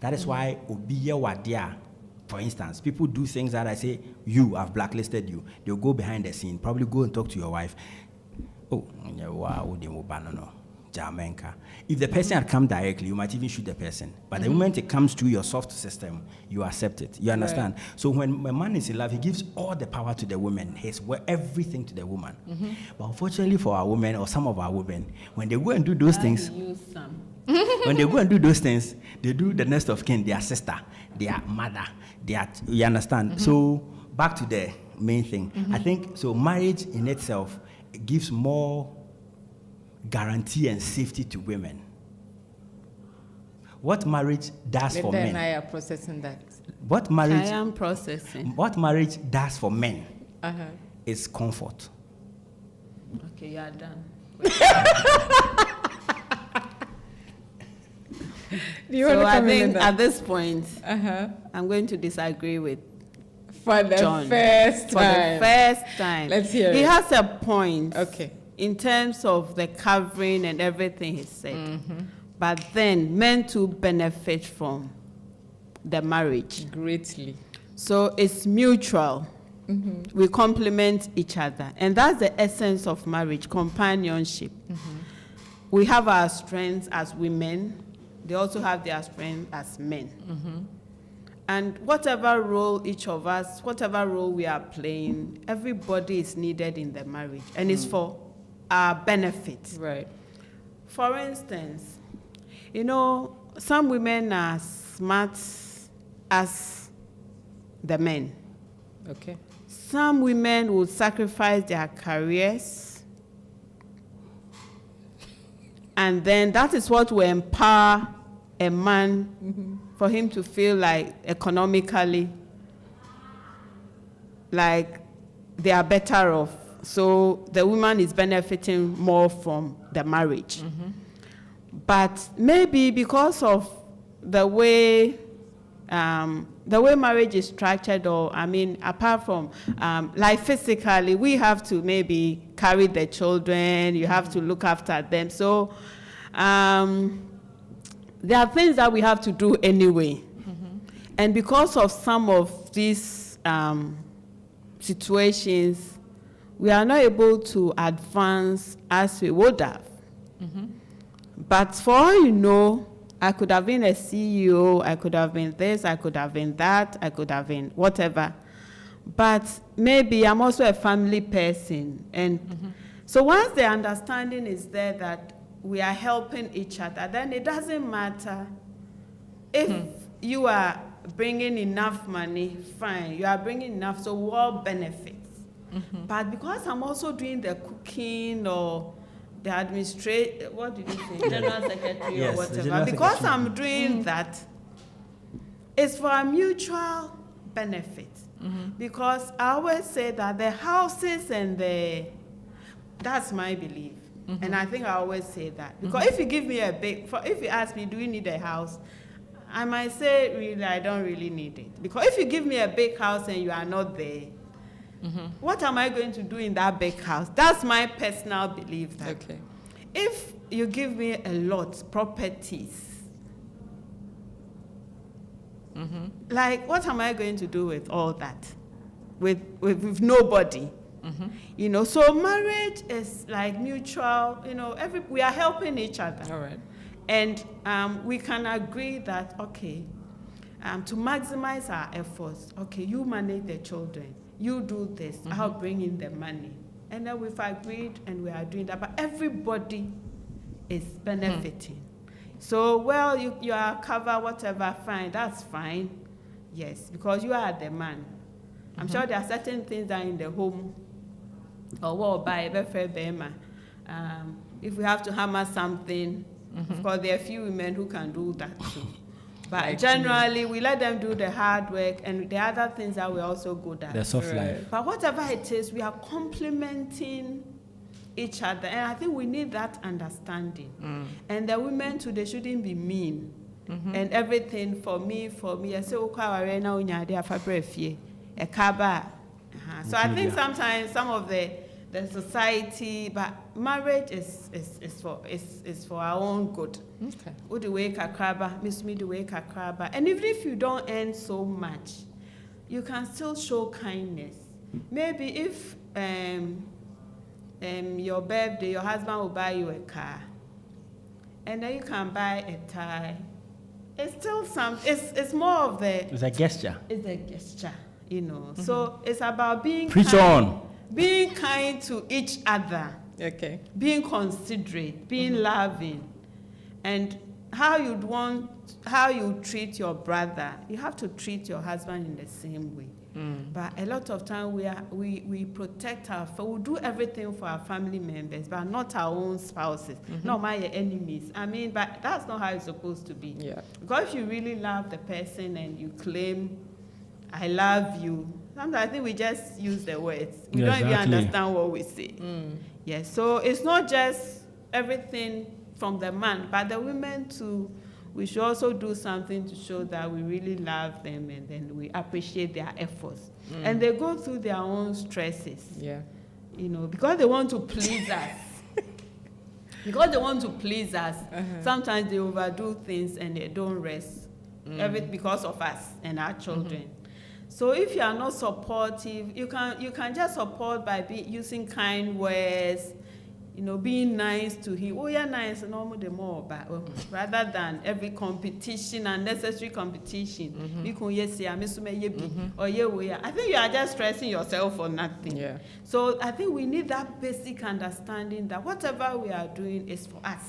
That is why Obiye Wadia, for instance, people do things that I say, I've blacklisted you. They'll go behind the scene, probably go and talk to your wife. Jamenka. If the person had come directly, you might even shoot the person. But the moment it comes through your soft system, you accept it. You understand? Right. So when a man is in love, he gives all the power to the woman. He's everything to the woman. But unfortunately for our women, or some of our women, when they go and do those things, when they go and do those things, they do the next of kin, their sister, their mother, you understand? So back to the main thing. I think, so marriage in itself gives more guarantee and safety to women. What marriage does for men. And I are processing that. What marriage? I am processing. What marriage does for men is comfort. Okay, you are done. So I think at this point, I'm going to disagree with John. For the first time. Let's hear it. He has a point. Okay. In terms of the covering and everything he said. But then men too benefit from the marriage. Greatly. So it's mutual. We complement each other. And that's the essence of marriage, companionship. We have our strengths as women. They also have their strengths as men. And whatever role each of us, whatever role we are playing, everybody is needed in the marriage. And it's for our benefit. Right. For instance, some women are smart as the men. Okay. Some women will sacrifice their careers. And then that is what will empower a man for him to feel like economically like they are better off. So the woman is benefiting more from the marriage. But maybe because of the way marriage is structured, or I mean, apart from like physically, we have to maybe carry the children, you have to look after them. So there are things that we have to do anyway. And because of some of these situations, we are not able to advance as we would have. But for all you know, I could have been a CEO, I could have been this, I could have been that, I could have been whatever. But maybe I'm also a family person. And so once the understanding is there that we are helping each other, then it doesn't matter if you are bringing enough money, fine, you are bringing enough, so we all benefit. But because I'm also doing the cooking or the administration, what did you say, general secretary or whatever, because I'm doing that, it's for a mutual benefit. Because I always say that the houses and that's my belief. And I think I always say that. Because if you give me if you ask me, do you need a house? I might say, really, I don't really need it. Because if you give me a big house and you are not there, what am I going to do in that big house? That's my personal belief. That if you give me a lot, properties, like what am I going to do with all that? With nobody? You know, so marriage is like mutual, you know, we are helping each other. All right. And we can agree that, okay, to maximize our efforts, okay, you manage the children, you do this, I'll bring in the money. And then we've agreed and we are doing that, but everybody is benefiting. So, well, you are covered, whatever, fine, that's fine. Yes, because you are the man. I'm sure there are certain things that are in the home, or what by if we have to hammer something, of course, there are a few women who can do that too. But like generally, we let them do the hard work, and the other things that we're also good at. The soft life. But whatever it is, we are complementing each other. And I think we need that understanding. And the women too, they shouldn't be mean. And everything for me. I say, so I think sometimes some of the society, but marriage is for our own good. And even if you don't earn so much, you can still show kindness. Maybe if your birthday, your husband will buy you a car, and then you can buy a tie. It's still it's more of it's a gesture. It's a gesture, you know. So it's about being being kind to each other. Okay. Being considerate, being loving, and how you treat your brother. You have to treat your husband in the same way. But a lot of time we protect we do everything for our family members, but not our own spouses, not my enemies. I mean, but that's not how it's supposed to be. Yeah. Because if you really love the person and you claim, I love you, sometimes I think we just use the words. We don't even understand what we say. Yes, so it's not just everything from the man, but the women too. We should also do something to show that we really love them, and then we appreciate their efforts. And they go through their own stresses. Yeah. You know, because they want to please us. Because they want to please us, sometimes they overdo things and they don't rest. Because of us and our children. So if you are not supportive, you can just support by using kind words, you know, being nice to him. Oh, you're nice, and almost the more, but rather than every competition, unnecessary competition. I think you are just stressing yourself for nothing. Yeah. So I think we need that basic understanding that whatever we are doing is for us.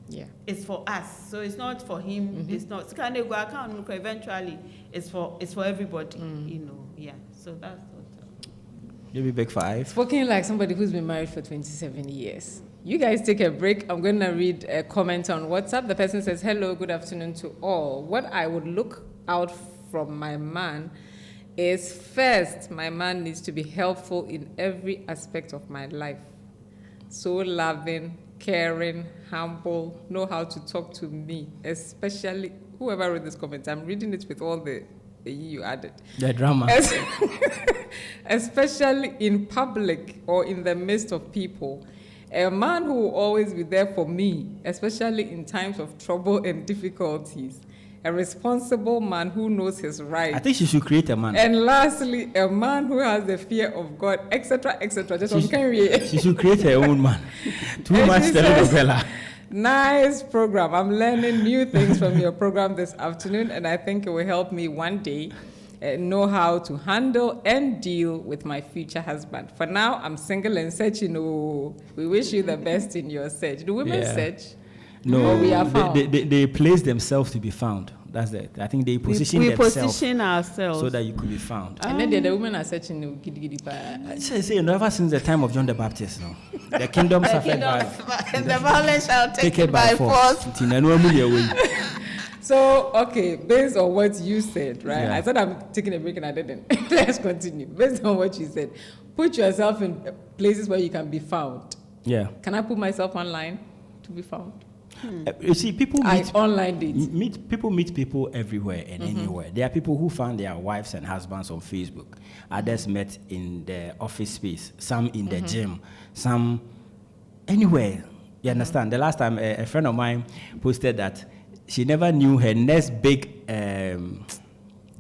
Yeah. It's for us. So it's not for him. It's not. Eventually, it's for everybody. You know. Yeah. So that's what. You'll be back 5. Spoken like somebody who's been married for 27 years. You guys take a break. I'm going to read a comment on WhatsApp. The person says, hello, good afternoon to all. What I would look out from my man is first, my man needs to be helpful in every aspect of my life. So loving, caring, humble, know how to talk to me, especially whoever wrote this comment. I'm reading it with all the you added. The drama. Especially in public or in the midst of people. A man who will always be there for me, especially in times of trouble and difficulties. A responsible man who knows his rights. I think she should create a man. And lastly, a man who has the fear of God, etc., etc. Just She should create her own man. Too much telenovela. Nice program. I'm learning new things from your program this afternoon, and I think it will help me one day know how to handle and deal with my future husband. For now, I'm single and searching. Oh, we wish you the best in your search. Do women search? No, we are found. They place themselves to be found. That's it. I think they position we themselves position ourselves so that you could be found. And then the women are searching. Say, ever since the time of John the Baptist, no, the kingdom suffered by the violence shall take it by force. So, okay, based on what you said, right? Yeah. I thought I'm taking a break and I didn't. Let's continue. Based on what you said, put yourself in places where you can be found. Yeah. Can I put myself online to be found? You see, people meet online dates. People meet people everywhere and anywhere. There are people who found their wives and husbands on Facebook. Others met in the office space. Some in the gym. Some anywhere. You understand? The last time a friend of mine posted that she never knew her next big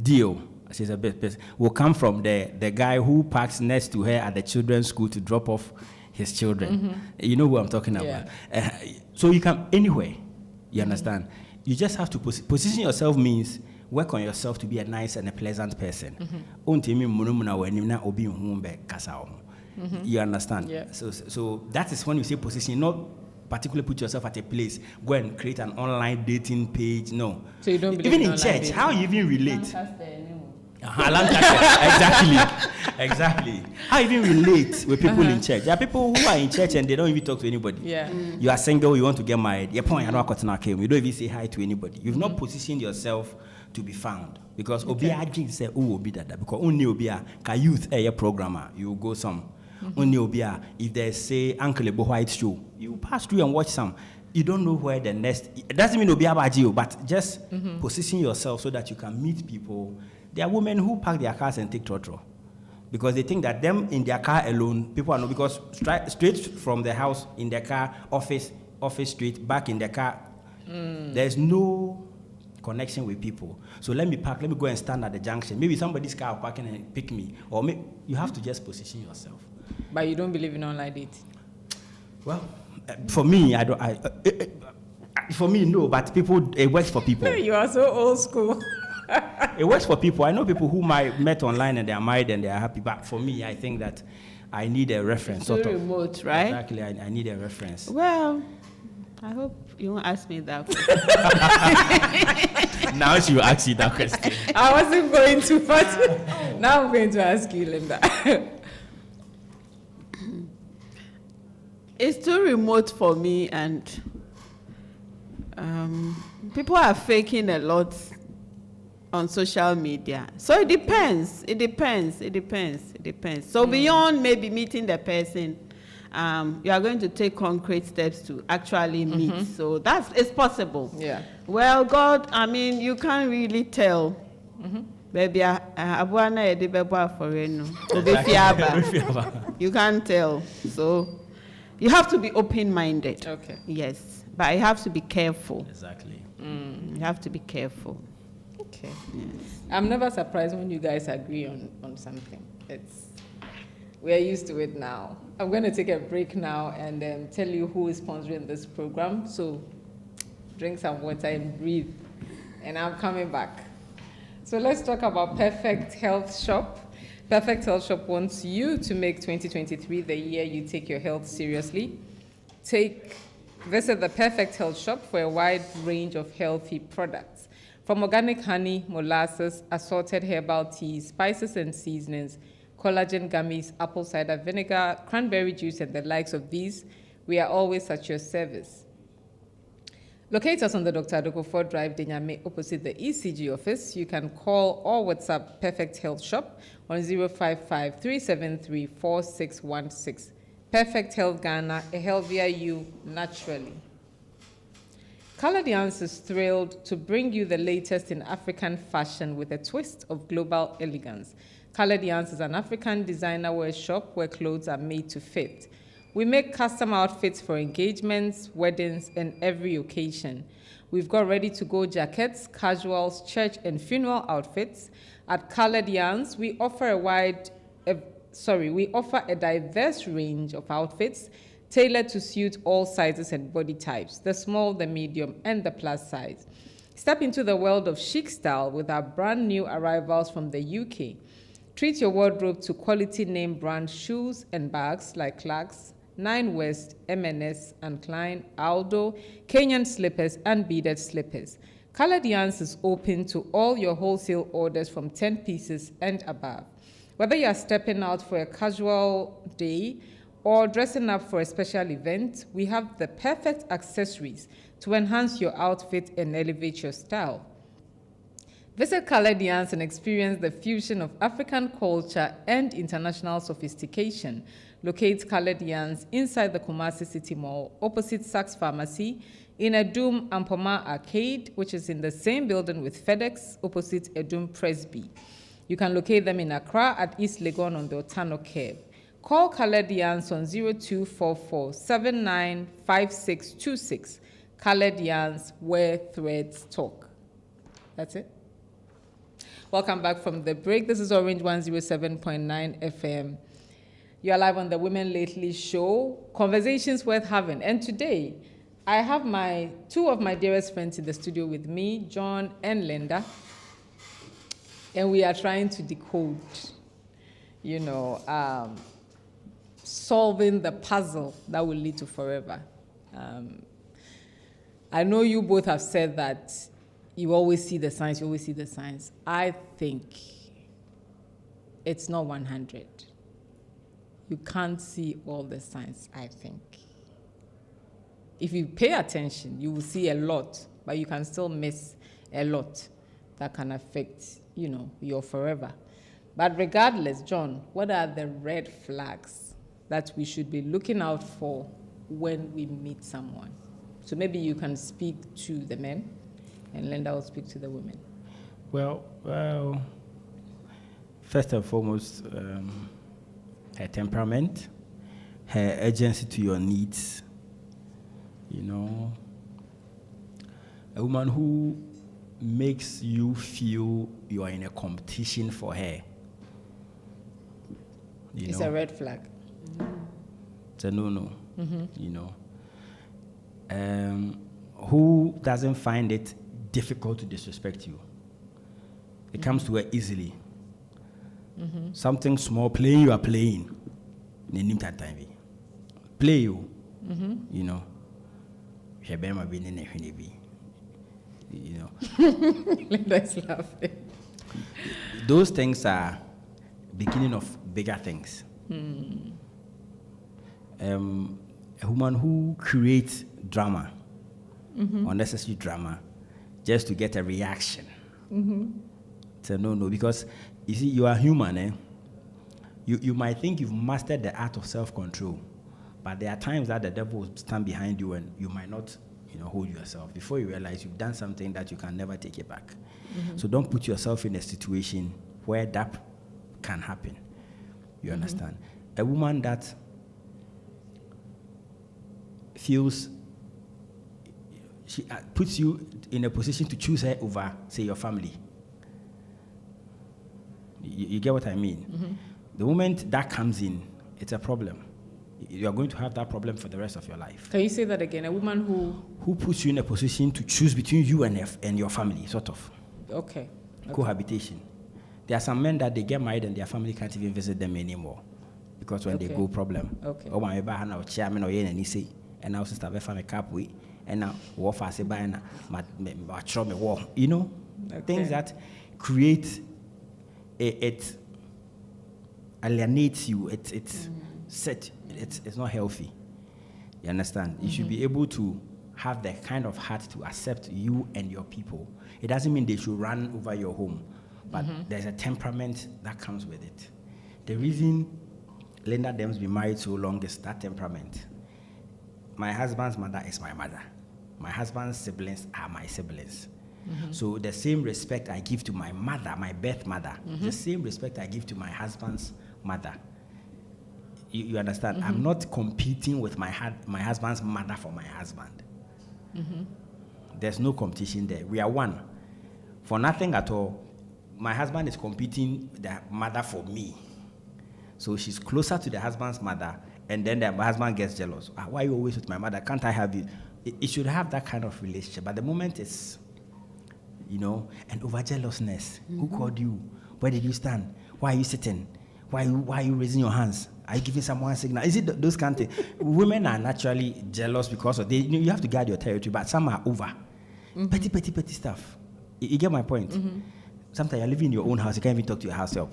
deal. She's a bit will come from the guy who parks next to her at the children's school to drop off his children. You know who I'm talking about. So you can anywhere. You understand? You just have to position yourself. Means work on yourself to be a nice and a pleasant person. You understand? Yeah. So that is when you say position, not particularly put yourself at a place, go and create an online dating page. No. So you don't believe even in online church, dating? how you even relate? Exactly. How you even relate with people in church? There are people who are in church and they don't even talk to anybody. Yeah. You are single, you want to get married. Your point, you don't even say hi to anybody. You've not positioned yourself to be found. Because Obi say, oh, Obi that because only Obi ka youth a programmer, you go some. Only Obi if they say Uncle Ebo White show, you pass through and watch some. You don't know where the next. It doesn't mean Obi Abaji, but just position yourself so that you can meet people. There are women who park their cars and take trotro because they think that them in their car alone, people are not, because straight from the house in their car, office straight, back in their car, there's no connection with people. So let me go and stand at the junction. Maybe somebody's car will park and pick me. Or you have to just position yourself. But you don't believe in online dating? Well, for me, I don't. For me, no. But people, it works for people. You are so old school. It works for people. I know people who met online and they are married and they are happy. But for me, I think that I need a reference. It's so remote, right? Exactly. I need a reference. Well, I hope you won't ask me that question. Now she will ask you that question. I wasn't going to, but now I'm going to ask you, Linda. It's too remote for me, and people are faking a lot on social media. So it depends. So beyond maybe meeting the person, you are going to take concrete steps to actually meet. So it's possible. Yeah. Well, God, I mean, you can't really tell. Baby, you can't tell. So you have to be open-minded. Okay. Yes, but you have to be careful. Exactly. You have to be careful. Okay. Yes. I'm never surprised when you guys agree on something. We're used to it now. I'm going to take a break now and tell you who is sponsoring this program. So drink some water and breathe. And I'm coming back. So let's talk about Perfect Health Shop. Perfect Health Shop wants you to make 2023 the year you take your health seriously. Visit the Perfect Health Shop for a wide range of healthy products. From organic honey, molasses, assorted herbal teas, spices and seasonings, collagen gummies, apple cider vinegar, cranberry juice, and the likes of these, we are always at your service. Locate us on the Dr. Adoko Drive, Denyame, opposite the ECG office. You can call or WhatsApp Perfect Health Shop on 055-373-4616. Perfect Health Ghana, a healthier you naturally. Caladians is thrilled to bring you the latest in African fashion with a twist of global elegance. Caladians is an African designer wear shop where clothes are made to fit. We make custom outfits for engagements, weddings, and every occasion. We've got ready-to-go jackets, casuals, church, and funeral outfits. At Caladians, we offer a diverse range of outfits tailored to suit all sizes and body types, the small, the medium, and the plus size. Step into the world of chic style with our brand new arrivals from the UK. Treat your wardrobe to quality name brand shoes and bags like Clarks, Nine West, M&S, and Klein, Aldo, Kenyan slippers, and beaded slippers. Caladians is open to all your wholesale orders from 10 pieces and above. Whether you are stepping out for a casual day or dressing up for a special event, we have the perfect accessories to enhance your outfit and elevate your style. Visit Caladians and experience the fusion of African culture and international sophistication. Locate Caladians inside the Kumasi City Mall, opposite Saks Pharmacy, in Edum Ampoma Arcade, which is in the same building with FedEx, opposite Edum Presby. You can locate them in Accra at East Legon on the Otano Curve. Call Caladians on 0244-795626. Caladians, where threads talk. That's it. Welcome back from the break. This is Orange 107.9 FM. You are live on the Women Lately show, conversations worth having. And today, I have two of my dearest friends in the studio with me, John and Linda. And we are trying to decode, solving the puzzle that will lead to forever. I know you both have said that you always see the signs, I think it's not 100. You can't see all the signs, I think. If you pay attention, you will see a lot, but you can still miss a lot that can affect, your forever. But regardless, John, what are the red flags that we should be looking out for when we meet someone? So maybe you can speak to the men, and Linda will speak to the women. Well, first and foremost, her temperament, her urgency to your needs. A woman who makes you feel you are in a competition for her. It's a red flag. It's a no-no. Who doesn't find it difficult to disrespect you? It comes to her easily. Something small, playing, you are playing. Play you. Linda's laughing. Those things are beginning of bigger things. A woman who creates drama, unnecessary drama, just to get a reaction. It's a no-no, because you see, you are human. You might think you've mastered the art of self-control, but there are times that the devil will stand behind you and you might not, hold yourself. Before you realize you've done something that you can never take it back. So don't put yourself in a situation where that can happen. You understand? A woman that feels she puts you in a position to choose her over, say, your family. You get what I mean? The moment that comes in, it's a problem. You are going to have that problem for the rest of your life. Can you say that again? A woman who puts you in a position to choose between you and your family, sort of. Okay. Cohabitation. There are some men that they get married and their family can't even visit them anymore because when they go, problem. Okay. Oh my God, now chairman or any say, and now sister be family cap we, and now warfare say by na my war. Things that create it alienates you. It's not healthy. You understand? You should be able to have the kind of heart to accept you and your people. It doesn't mean they should run over your home, but there's a temperament that comes with it. The reason Linda Dem's been married so long is that temperament. My husband's mother is my mother. My husband's siblings are my siblings. So the same respect I give to my mother, my birth mother, the same respect I give to my husband's mother. You understand? I'm not competing with my husband's mother for my husband. There's no competition there. We are one. For nothing at all, my husband is competing with the mother for me. So she's closer to the husband's mother, and then the husband gets jealous. Why are you always with my mother? Can't I have you? It should have that kind of relationship. But the moment it's, and over jealousness. Who called you? Where did you stand? Why are you sitting? Why are you raising your hands? Are you giving someone a signal? Is it those kind of things? Women are naturally jealous because of you have to guard your territory, but some are over. Petty stuff. You get my point? Sometimes you're living in your own house, you can't even talk to your house help.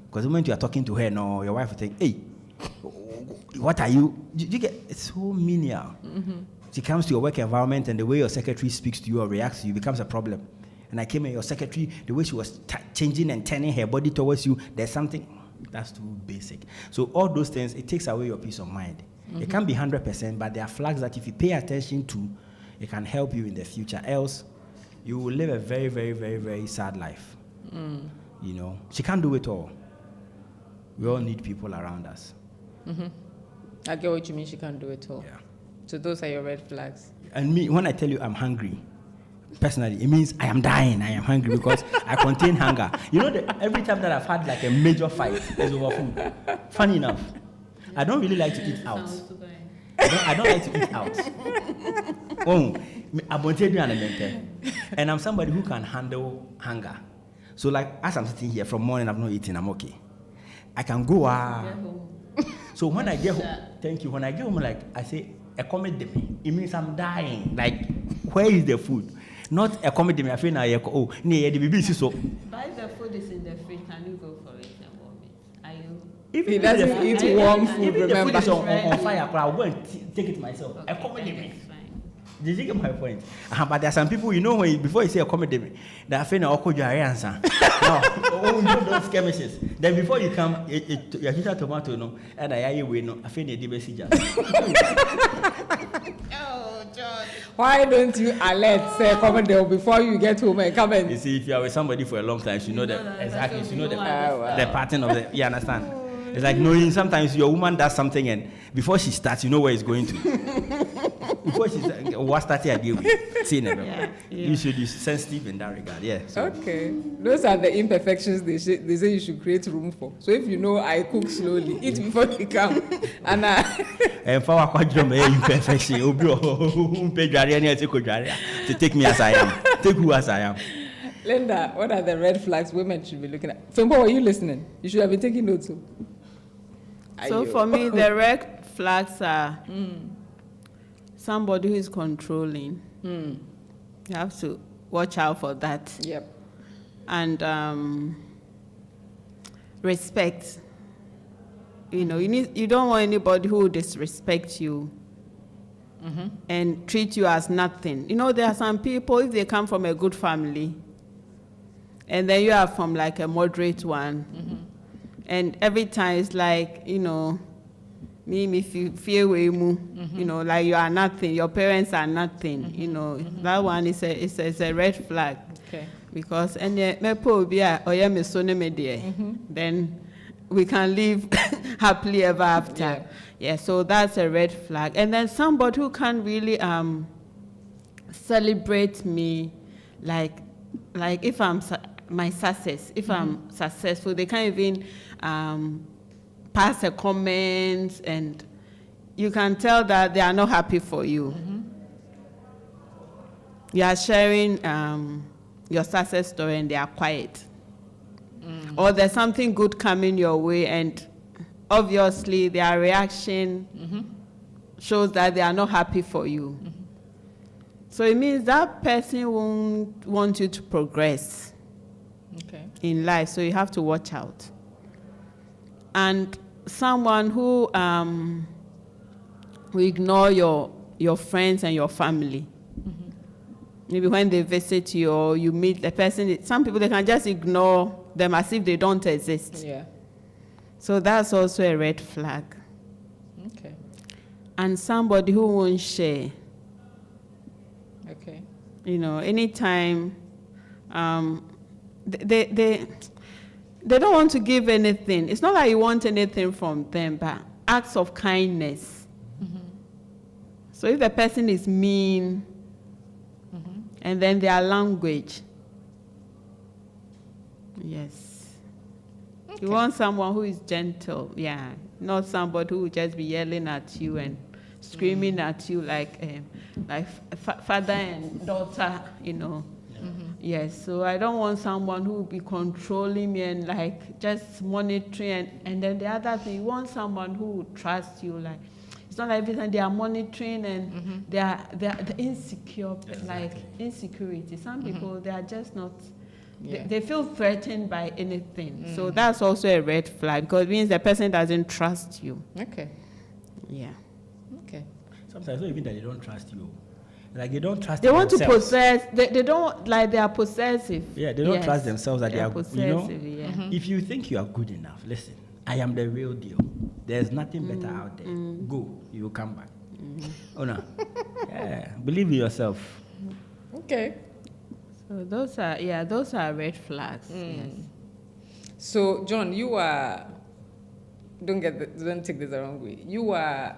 Because the moment you are talking to her, no, your wife will think, hey, what are you? You get, it's so menial. She comes to your work environment and the way your secretary speaks to you or reacts to you becomes a problem. And I came in, your secretary, the way she was changing and turning her body towards you, there's something that's too basic. So all those things, it takes away your peace of mind. It can't be 100%, but there are flags that if you pay attention to, it can help you in the future. Else, you will live a very, very, very, very sad life. She can't do it all. We all need people around us. I get what you mean, she can't do it all. Yeah. So those are your red flags. And me, when I tell you I'm hungry, personally, it means I am dying, I am hungry because I contain hunger. Every time that I've had like a major fight, it's over food. Funny enough, I don't really like to eat out. I don't like to eat out. And I'm somebody who can handle hunger. So like, as I'm sitting here from morning, I've not eaten, I'm okay. I can go. So when I get home, thank you. When I get home, like I say, accommodate me. It means I'm dying. Like, where is the food? Not accommodate me. I feel like, the baby is so. But if the food is in the fridge, can you go for it and warm it? Are you? If he doesn't eat warm food, remember. If the food is on fire, I'll go and take it myself. Okay, Accommodate me. fine. Did you get my point? But there are some people, when before you say accommodate me, they are feeling awkward. Your answer. No, those skirmishes. Then before you come, your teacher tomato no, and I no. I feel the message. Oh, John. Why don't you alert, say, Commodore, before you get home and come and... You see, if you are with somebody for a long time, you know that exactly. You know the pattern of the. You understand? It's like knowing sometimes your woman does something and before she starts, you know where it's going to. Before she what started I deal with. See, never. You should be sensitive in that regard. Yeah. So. Okay. Those are the imperfections they say you should create room for. So if you know I cook slowly, eat before you come. And for our imperfection, to take me as I am. Take who as I am. Linda, what are the red flags women should be looking at? Fembo, are you listening? You should have been taking notes. So for me, the red flags are somebody who is controlling. You have to watch out for that. Yep. And respect. You don't want anybody who disrespects you and treat you as nothing. There are some people, if they come from a good family, and then you are from like a moderate one, and every time it's like, me if you feel way more, like you are nothing, your parents are nothing, that one is a red flag. Okay. Because then we can live happily ever after. Yeah, so that's a red flag. And then somebody who can really celebrate me, like if I'm my success, if I'm successful, they can't even pass a comment, and you can tell that they are not happy for you. You are sharing your success story and they are quiet. Or there's something good coming your way and obviously their reaction shows that they are not happy for you. So it means that person won't want you to progress in life, so you have to watch out. And someone who ignore your your friends and your family. Maybe when they visit you or you meet the person, some people, they can just ignore them as if they don't exist. Yeah. So that's also a red flag. Okay. And somebody who won't share. Okay. You know, anytime they don't want to give anything. It's not like you want anything from them, but acts of kindness. So if the person is mean, and then their language, yes. Okay. You want someone who is gentle, yeah, not somebody who will just be yelling at you and screaming at you like father and daughter, you know. Yes, so I don't want someone who will be controlling me and like just monitoring. And then the other thing, you want someone who will trust you. Like, it's not like every time they are monitoring and they are insecure, like insecurity. Some people, they are just not, they feel threatened by anything. So that's also a red flag because it means the person doesn't trust you. Okay. Yeah. Okay. Sometimes not even that they don't trust you. Like they don't trust They want to themselves. possess, they don't, like they are possessive. Yeah, they don't trust themselves that they are, possessive, you know. yeah. If you think you are good enough, listen, I am the real deal. There's nothing better out there. Go, you will come back. Oh no. Yeah, believe in yourself. Okay. So those are red flags. Yes. So, John, you are, don't take this the wrong way. You are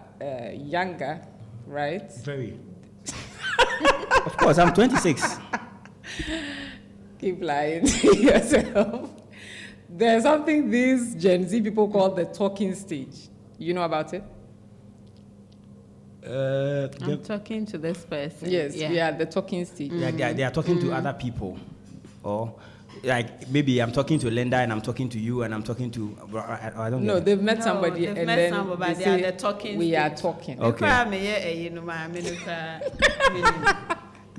younger, right? Very. Of course, I'm 26. Keep lying to yourself. There's something these Gen Z people call the talking stage. You know about it? I'm talking to this person. Yes, yeah, the talking stage. Like they are talking to other people, or like maybe I'm talking to Linda and I'm talking to you and I'm talking to I don't know. No, they've met somebody they've and met then somebody, they they are say, the talking we are stage. talking. Okay.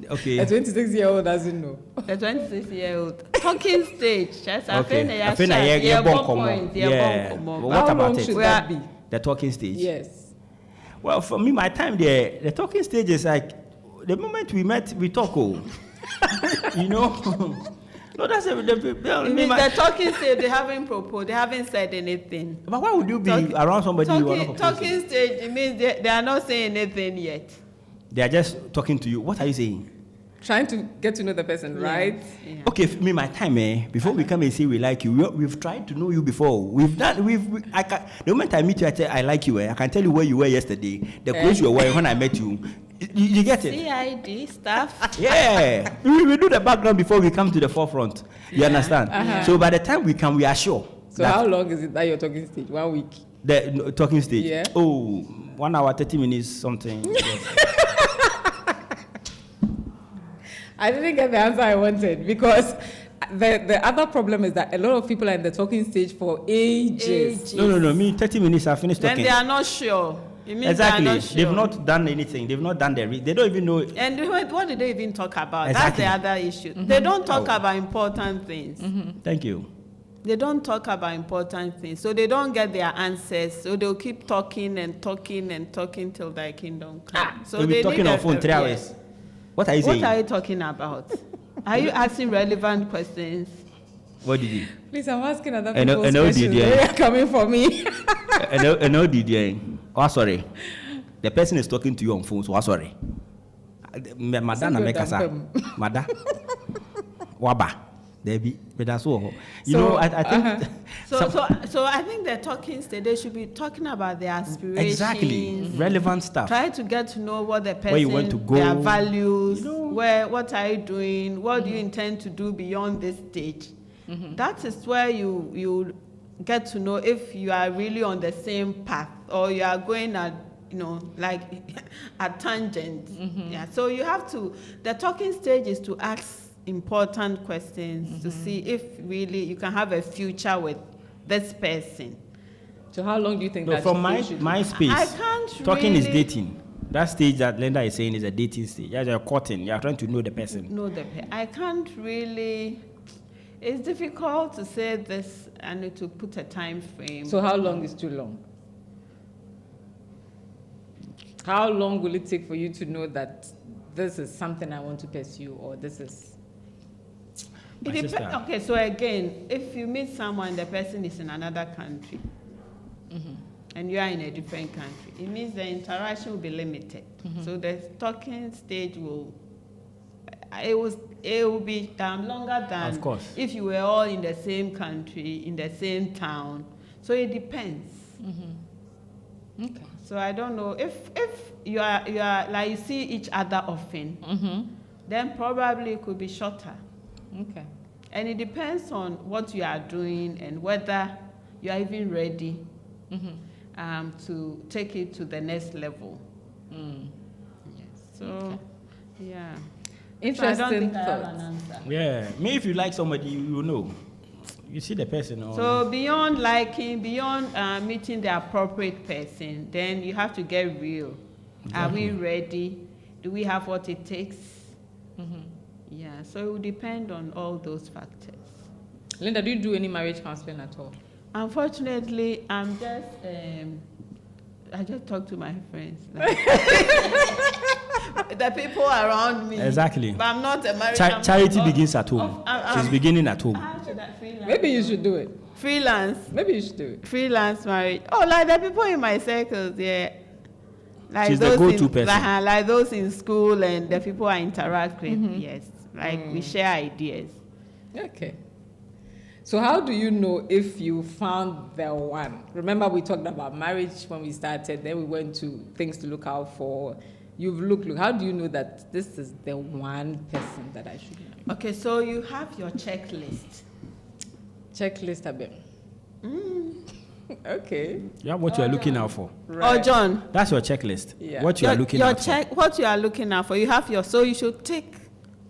Okay. A 26-year-old doesn't know. The 26-year-old talking stage. Just Okay. I think Yeah. But What How about long it? should that be? The talking stage. Yes. Well, for me, my time there, the talking stage is like the moment we met, we talk. Oh, you know. No, that's the talking stage. They haven't proposed. They haven't said anything. But why would you be around somebody you are not proposing? Talking stage. It means they are not saying anything yet. They are just talking to you. What are you saying? Trying to get to know the person, right? Yeah. Okay, for me, my time, before we come and say we like you, we've tried to know you before. The moment I meet you, I say I like you. I can tell you where you were yesterday, the clothes you were wearing when I met you. You get it? CID stuff. Yeah. we do the background before we come to the forefront. You understand? So by the time we come, we are sure. So how long is it that you're talking stage? 1 week? The talking stage? Yeah. Oh, 1 hour, 30 minutes, something. Yes. I didn't get the answer I wanted because the other problem is that a lot of people are in the talking stage for ages. No. Me, 30 minutes, I finished Then talking. they are not sure. It means Exactly. they are not sure. They've not done anything. They've not done they don't even know. And what did they even talk about? Exactly. That's the other issue. They don't talk about important things. Thank you. They don't talk about important things. So they don't get their answers. So they'll keep talking and talking and talking till their kingdom comes. So We'll be talking on phone 3 hours. What are you saying? What are you talking about? Are you asking relevant questions? What did you? Please, I'm asking other I know- people's I know, questions. Didier. They are coming for me. No, DJ. Oh, sorry. The person is talking to you on phone, so I'm sorry. Madam Namekasa. Madam. Waba. Debbie. But that's all. You know, I think. So I think the talking stage, they should be talking about their aspirations. Exactly. Relevant stuff. Try to get to know what the person, Where you want to go. their values, You know. what are you doing, what do you intend to do beyond this stage. That is where you get to know if you are really on the same path or you are going at, like a tangent. Yeah. So you have to, the talking stage is to ask important questions to see if really you can have a future with this person. So how long do you think No, that from should my be? space, I can't talking is really- dating. That stage that Linda is saying is a dating stage. You're courting. You're trying to know the person. I can't really. It's difficult to say this and to put a time frame. So how long is too long? How long will it take for you to know that this is something I want to pursue, or this is? My It depends. sister. Okay, so again, if you meet someone, the person is in another country, and you are in a different country, it means the interaction will be limited. So the talking stage will be longer than Of course. if you were all in the same country, in the same town. So it depends. Okay. So I don't know if you are like you see each other often, then probably it could be shorter. Okay. And it depends on what you are doing and whether you are even ready to take it to the next level. So, yeah. So I don't Interesting think I have an thought. answer. Yeah, me, if you like somebody, you know. You see the person. Or So beyond liking, beyond meeting the appropriate person, then you have to get real. Are we ready? Do we have what it takes? Yeah, so it will depend on all those factors. Linda, do you do any marriage counseling at all? Unfortunately, I'm just, I just talk to my friends. Like, the people around me. Exactly. But I'm not a marriage charity begins at home. She's beginning at home. How should I freelance? Maybe you should do it. Freelance. Maybe you should do it. Freelance marriage. Oh, like the people in my circles, yeah. Like She's the those go-to in, person. like those in school and the people I interact with, yes. Like we share ideas. Okay. So how do you know if you found the one? Remember we talked about marriage when we started, then we went to things to look out for. You've looked. How do you know that this is the one person that I should marry? Okay, so you have your checklist. Checklist a bit. Okay. You have what you are looking out for. Oh, John. That's your checklist. Yeah. What you are looking out for. What you are looking out for. You have your, so you should tick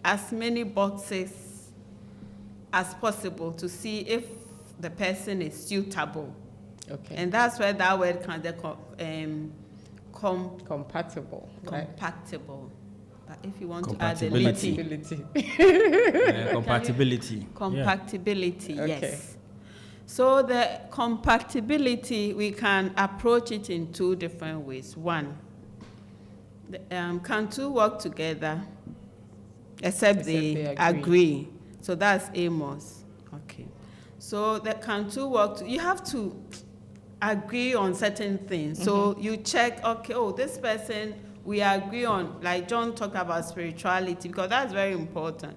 as many boxes as possible to see if the person is suitable. Okay. And that's where that word comes, Compatible. Right? compatible. But if you want to add the Compatibility. lity, Compatibility. compatibility, Okay. yes. So the compatibility, we can approach it in two different ways. One, can two work together except they agree? So that's Amos. Okay. So can two work? You have to agree on certain things. So you check, okay, oh, this person, we agree on, like John talked about spirituality, because that's very important.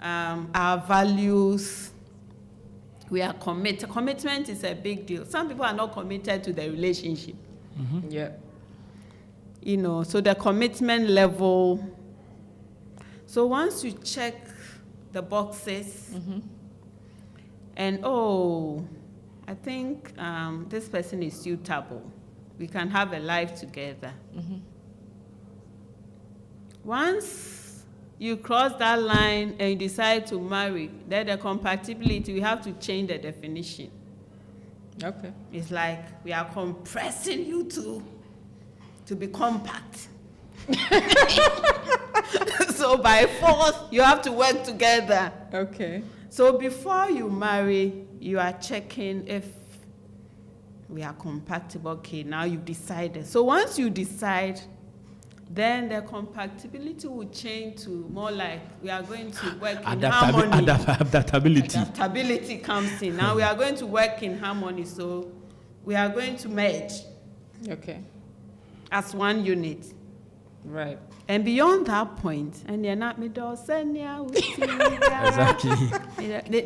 Our values, we are committed. Commitment is a big deal. Some people are not committed to the relationship. Yeah. You know, so the commitment level. So once you check the boxes, and I think this person is suitable, we can have a life together. Once you cross that line and you decide to marry, then the compatibility, we have to change the definition. Okay. It's like we are compressing you to be compact. So by force, you have to work together. Okay. So before you marry, you are checking if we are compatible. Okay, now you've decided. So once you decide, then the compatibility will change to more like we are going to work in harmony. Adaptability. Adaptability comes in. Now we are going to work in harmony. So we are going to merge Okay. as one unit. Right. And beyond that point, and you're not me do senya uti. Exactly.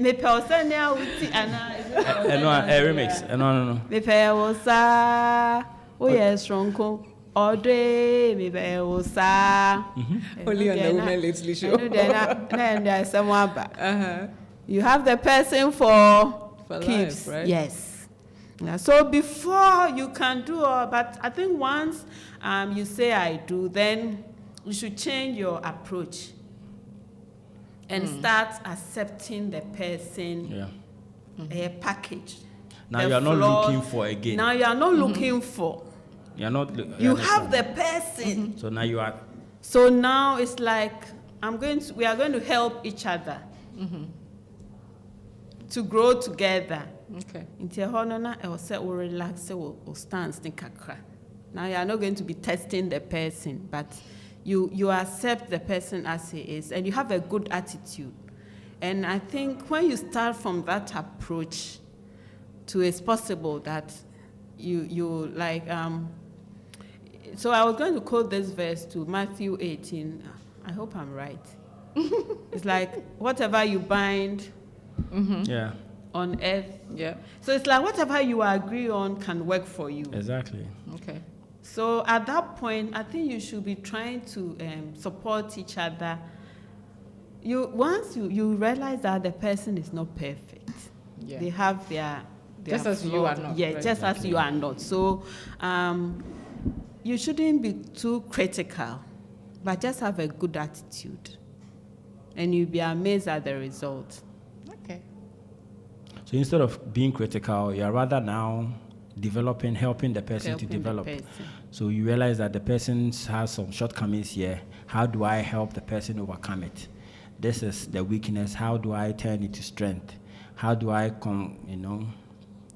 Me pe senya uti A remix. No. Me pe wosa. Oh yes, strongo. Ode me pe wosa. Only on the women lately show. Then there's someone back. You have the person for keeps, life, right? Yes. Yeah, so before you can do all, but I think once you say I do, then you should change your approach and start accepting the person a package. Now you are not looking for again. Now you are not looking for. You are not. You have the person. So now you are. So now it's like we are going to help each other to grow together. Okay. Inti hɔ no na ɛwɔ sɛ wo relax wo stance ne kakra. Now you are not going to be testing the person, but you accept the person as he is, and you have a good attitude. And I think when you start from that approach, to it's possible that you like. So I was going to quote this verse to Matthew 18. I hope I'm right. It's like whatever you bind Yeah, on earth. Yeah. So it's like whatever you agree on can work for you. exactly. Okay. So at that point, I think you should be trying to support each other. Once you realize that the person is not perfect, Yeah. they have their Just as you flaws. are not, Yeah, right? just as you are not. So you shouldn't be too critical, but just have a good attitude, and you'll be amazed at the result. Okay. So instead of being critical, you're rather now helping the person Helping to the develop. person. So you realize that the person has some shortcomings here. How do I help the person overcome it? This is the weakness. How do I turn it to strength? How do I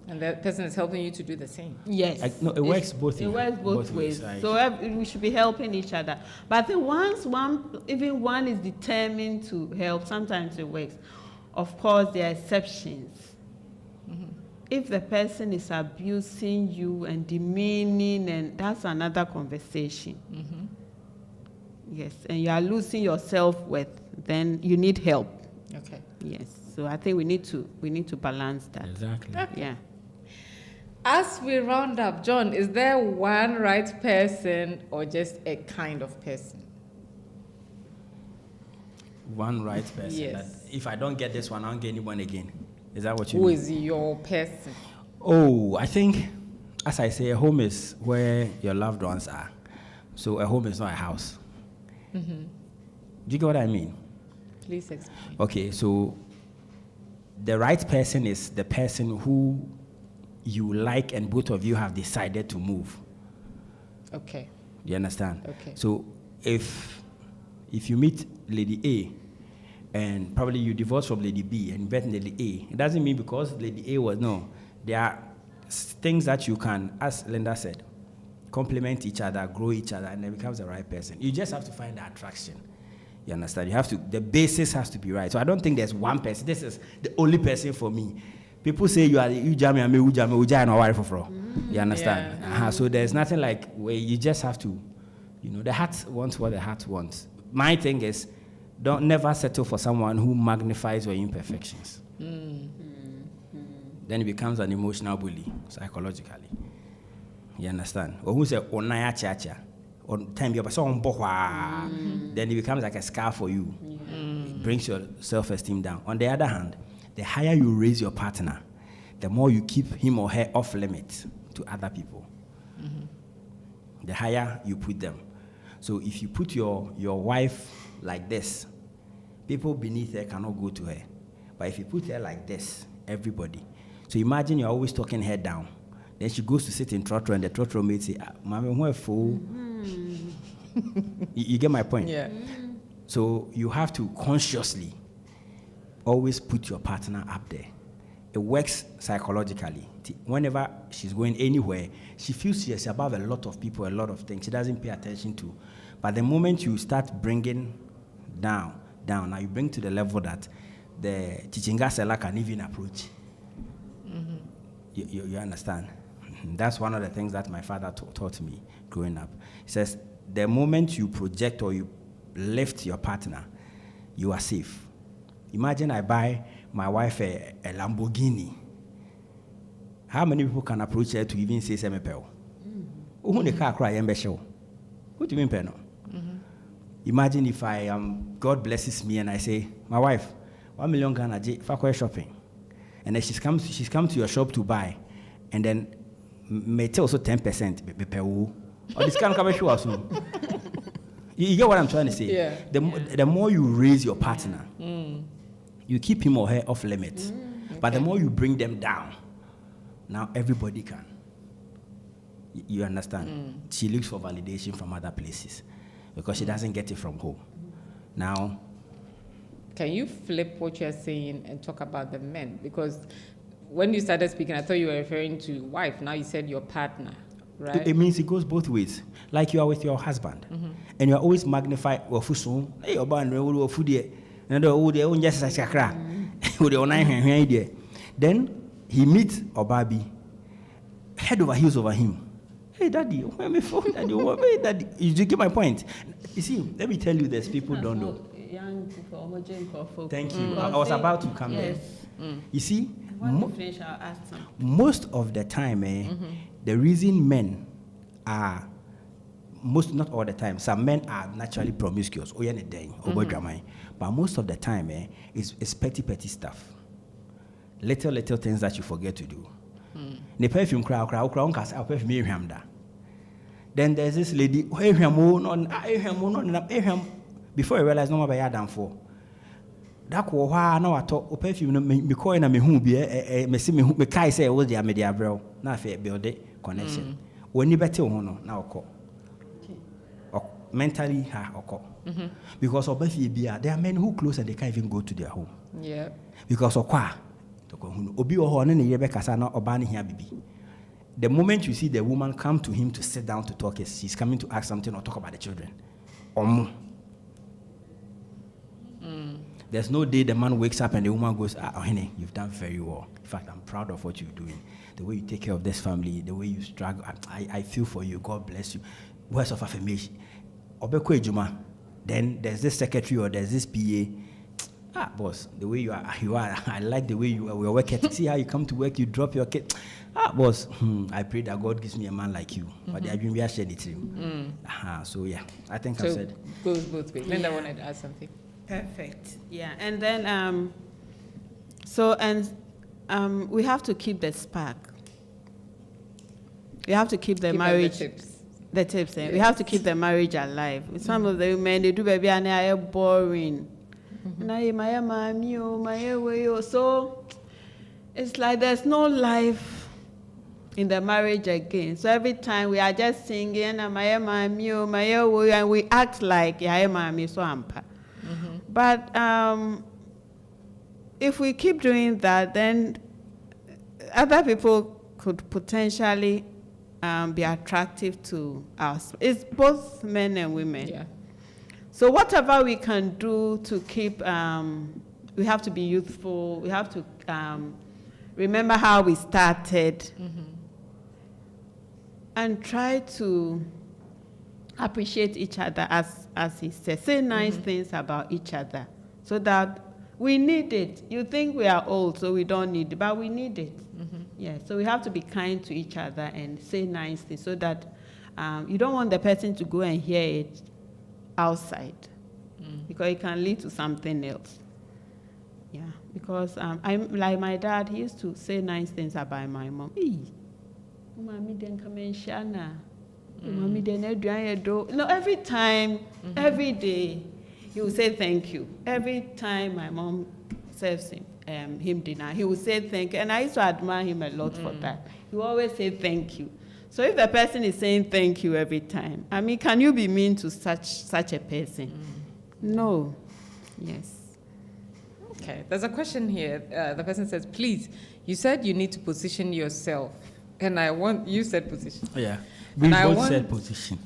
And that person is helping you to do the same. Yes. It works both It ways. works both ways. like- So we should be helping each other. But I think once one is determined to help, sometimes it works. Of course, there are exceptions. If the person is abusing you and demeaning, and that's another conversation. Yes, and you are losing your self-worth, then you need help. Okay. Yes. So I think we need to balance that. Exactly. Yeah. As we round up, John, is there one right person or just a kind of person? One right person. Yes. That if I don't get this one, I don't get anyone again. Is that what you Who mean? is your person? Oh, I think, as I say, a home is where your loved ones are. So a home is not a house. Do you get what I mean? Please explain. Okay, so the right person is the person who you like and both of you have decided to move. Okay. You understand? Okay. So if you meet Lady A and probably you divorce from Lady B and bet Lady A, it doesn't mean because Lady A was, no. There are things that you can, as Linda said, complement each other, grow each other, and then becomes the right person. You just have to find the attraction. You understand? The basis has to be right. So I don't think there's one person. This is the only person for me. People say you jam me, you jam no worry for. You understand? Yeah. So there's nothing like where you just have to, the heart wants what the heart wants. My thing is, don't never settle for someone who magnifies your imperfections. Then it becomes an emotional bully, psychologically. You understand? Or who say onaya chacha, or time you're so then it becomes like a scar for you. It brings your self-esteem down. On the other hand, the higher you raise your partner, the more you keep him or her off limits to other people. The higher you put them. So if you put your wife like this, people beneath her cannot go to her. But if you put her like this, everybody. So imagine you're always talking her down. Then she goes to sit in trotro, and the trotro mate say, "Mommy, who a fool?" You get my point? Yeah. So you have to consciously always put your partner up there. It works psychologically. Whenever she's going anywhere, she feels she's above a lot of people, a lot of things she doesn't pay attention to. But the moment you start bringing down, now you bring to the level that the chichinga seller can even approach. You understand? That's one of the things that my father taught me growing up. He says, the moment you project or you lift your partner, you are safe. Imagine I buy my wife a Lamborghini. How many people can approach her to even say semepel? Who the car cry and show? What do you mean, Peno? Imagine if God blesses me and I say, my wife, 1 million Ghana for shopping. And then she's come to your shop to buy, and then may tell also 10%. Or this kind of show also. You get what I'm trying to say? Yeah. The more you raise your partner, you keep him or her off limits. But the more you bring them down, now everybody can. You understand? She looks for validation from other places because she doesn't get it from home. Now, can you flip what you're saying and talk about the men? Because when you started speaking, I thought you were referring to wife. Now you said your partner. Right. It means it goes both ways. Like you are with your husband, and you are always magnified. Hey, then he meets Obabi, head over heels over him. Hey, daddy, where am I from? Daddy, hey, daddy. You get my point? You see, let me tell you this, people don't know. Young people, Thank you. I was about to come there. You see, most of the time, the reason men are, not all the time, some men are naturally promiscuous, but most of the time, it's petty stuff. Little things that you forget to do. The perfume perfume. Then there's this lady, before you realize no more by than for. That was why now I talk perfume me coin and me who be me see me kai say was the media bro. Now fair build it connection. When you better one now call. Mentally because of there are men who close and they can't even go to their home. Yeah. Because of kwa. Obi ohone ne yebe kasa na obani here bibi. The moment you see the woman come to him to sit down to talk, she's coming to ask something or talk about the children. There's no day the man wakes up and the woman goes, honey, you've done very well. In fact, I'm proud of what you're doing. The way you take care of this family, the way you struggle, I feel for you. God bless you. Words of affirmation. Then there's this secretary or there's this PA. Boss, the way you are, I like the way you are working. See how you come to work, you drop your kid. Boss, I pray that God gives me a man like you. But I've been sharing it to you. So yeah, I think I've said. Goes both ways. Linda wanted to add something. Perfect. Yeah, and then we have to keep the spark. We have to keep the marriage. The tips. We have to keep the marriage alive. Some of the women, they do baby and they are boring. So it's like there's no life in the marriage again. So every time we are just singing and we act like but if we keep doing that, then other people could potentially be attractive to us. It's both men and women. Yeah. So whatever we can do to keep, we have to be youthful. We have to remember how we started, and try to appreciate each other, as he said. Say nice things about each other, so that we need it. You think we are old, so we don't need it, but we need it. Yeah. So we have to be kind to each other and say nice things, so that you don't want the person to go and hear it outside, because it can lead to something else. Yeah, because I'm like my dad. He used to say nice things about my mom. Mommy didn't come in Shana. Mommy didn't do. No, every time, every day, he would say thank you. Every time my mom serves him dinner, he would say thank you, and I used to admire him a lot for that. He would always say thank you. So if the person is saying thank you every time, I mean, can you be mean to such a person? No. Yes. Okay. There's a question here. The person says, please, you said you need to position yourself. And you said position. Yeah. We both said position.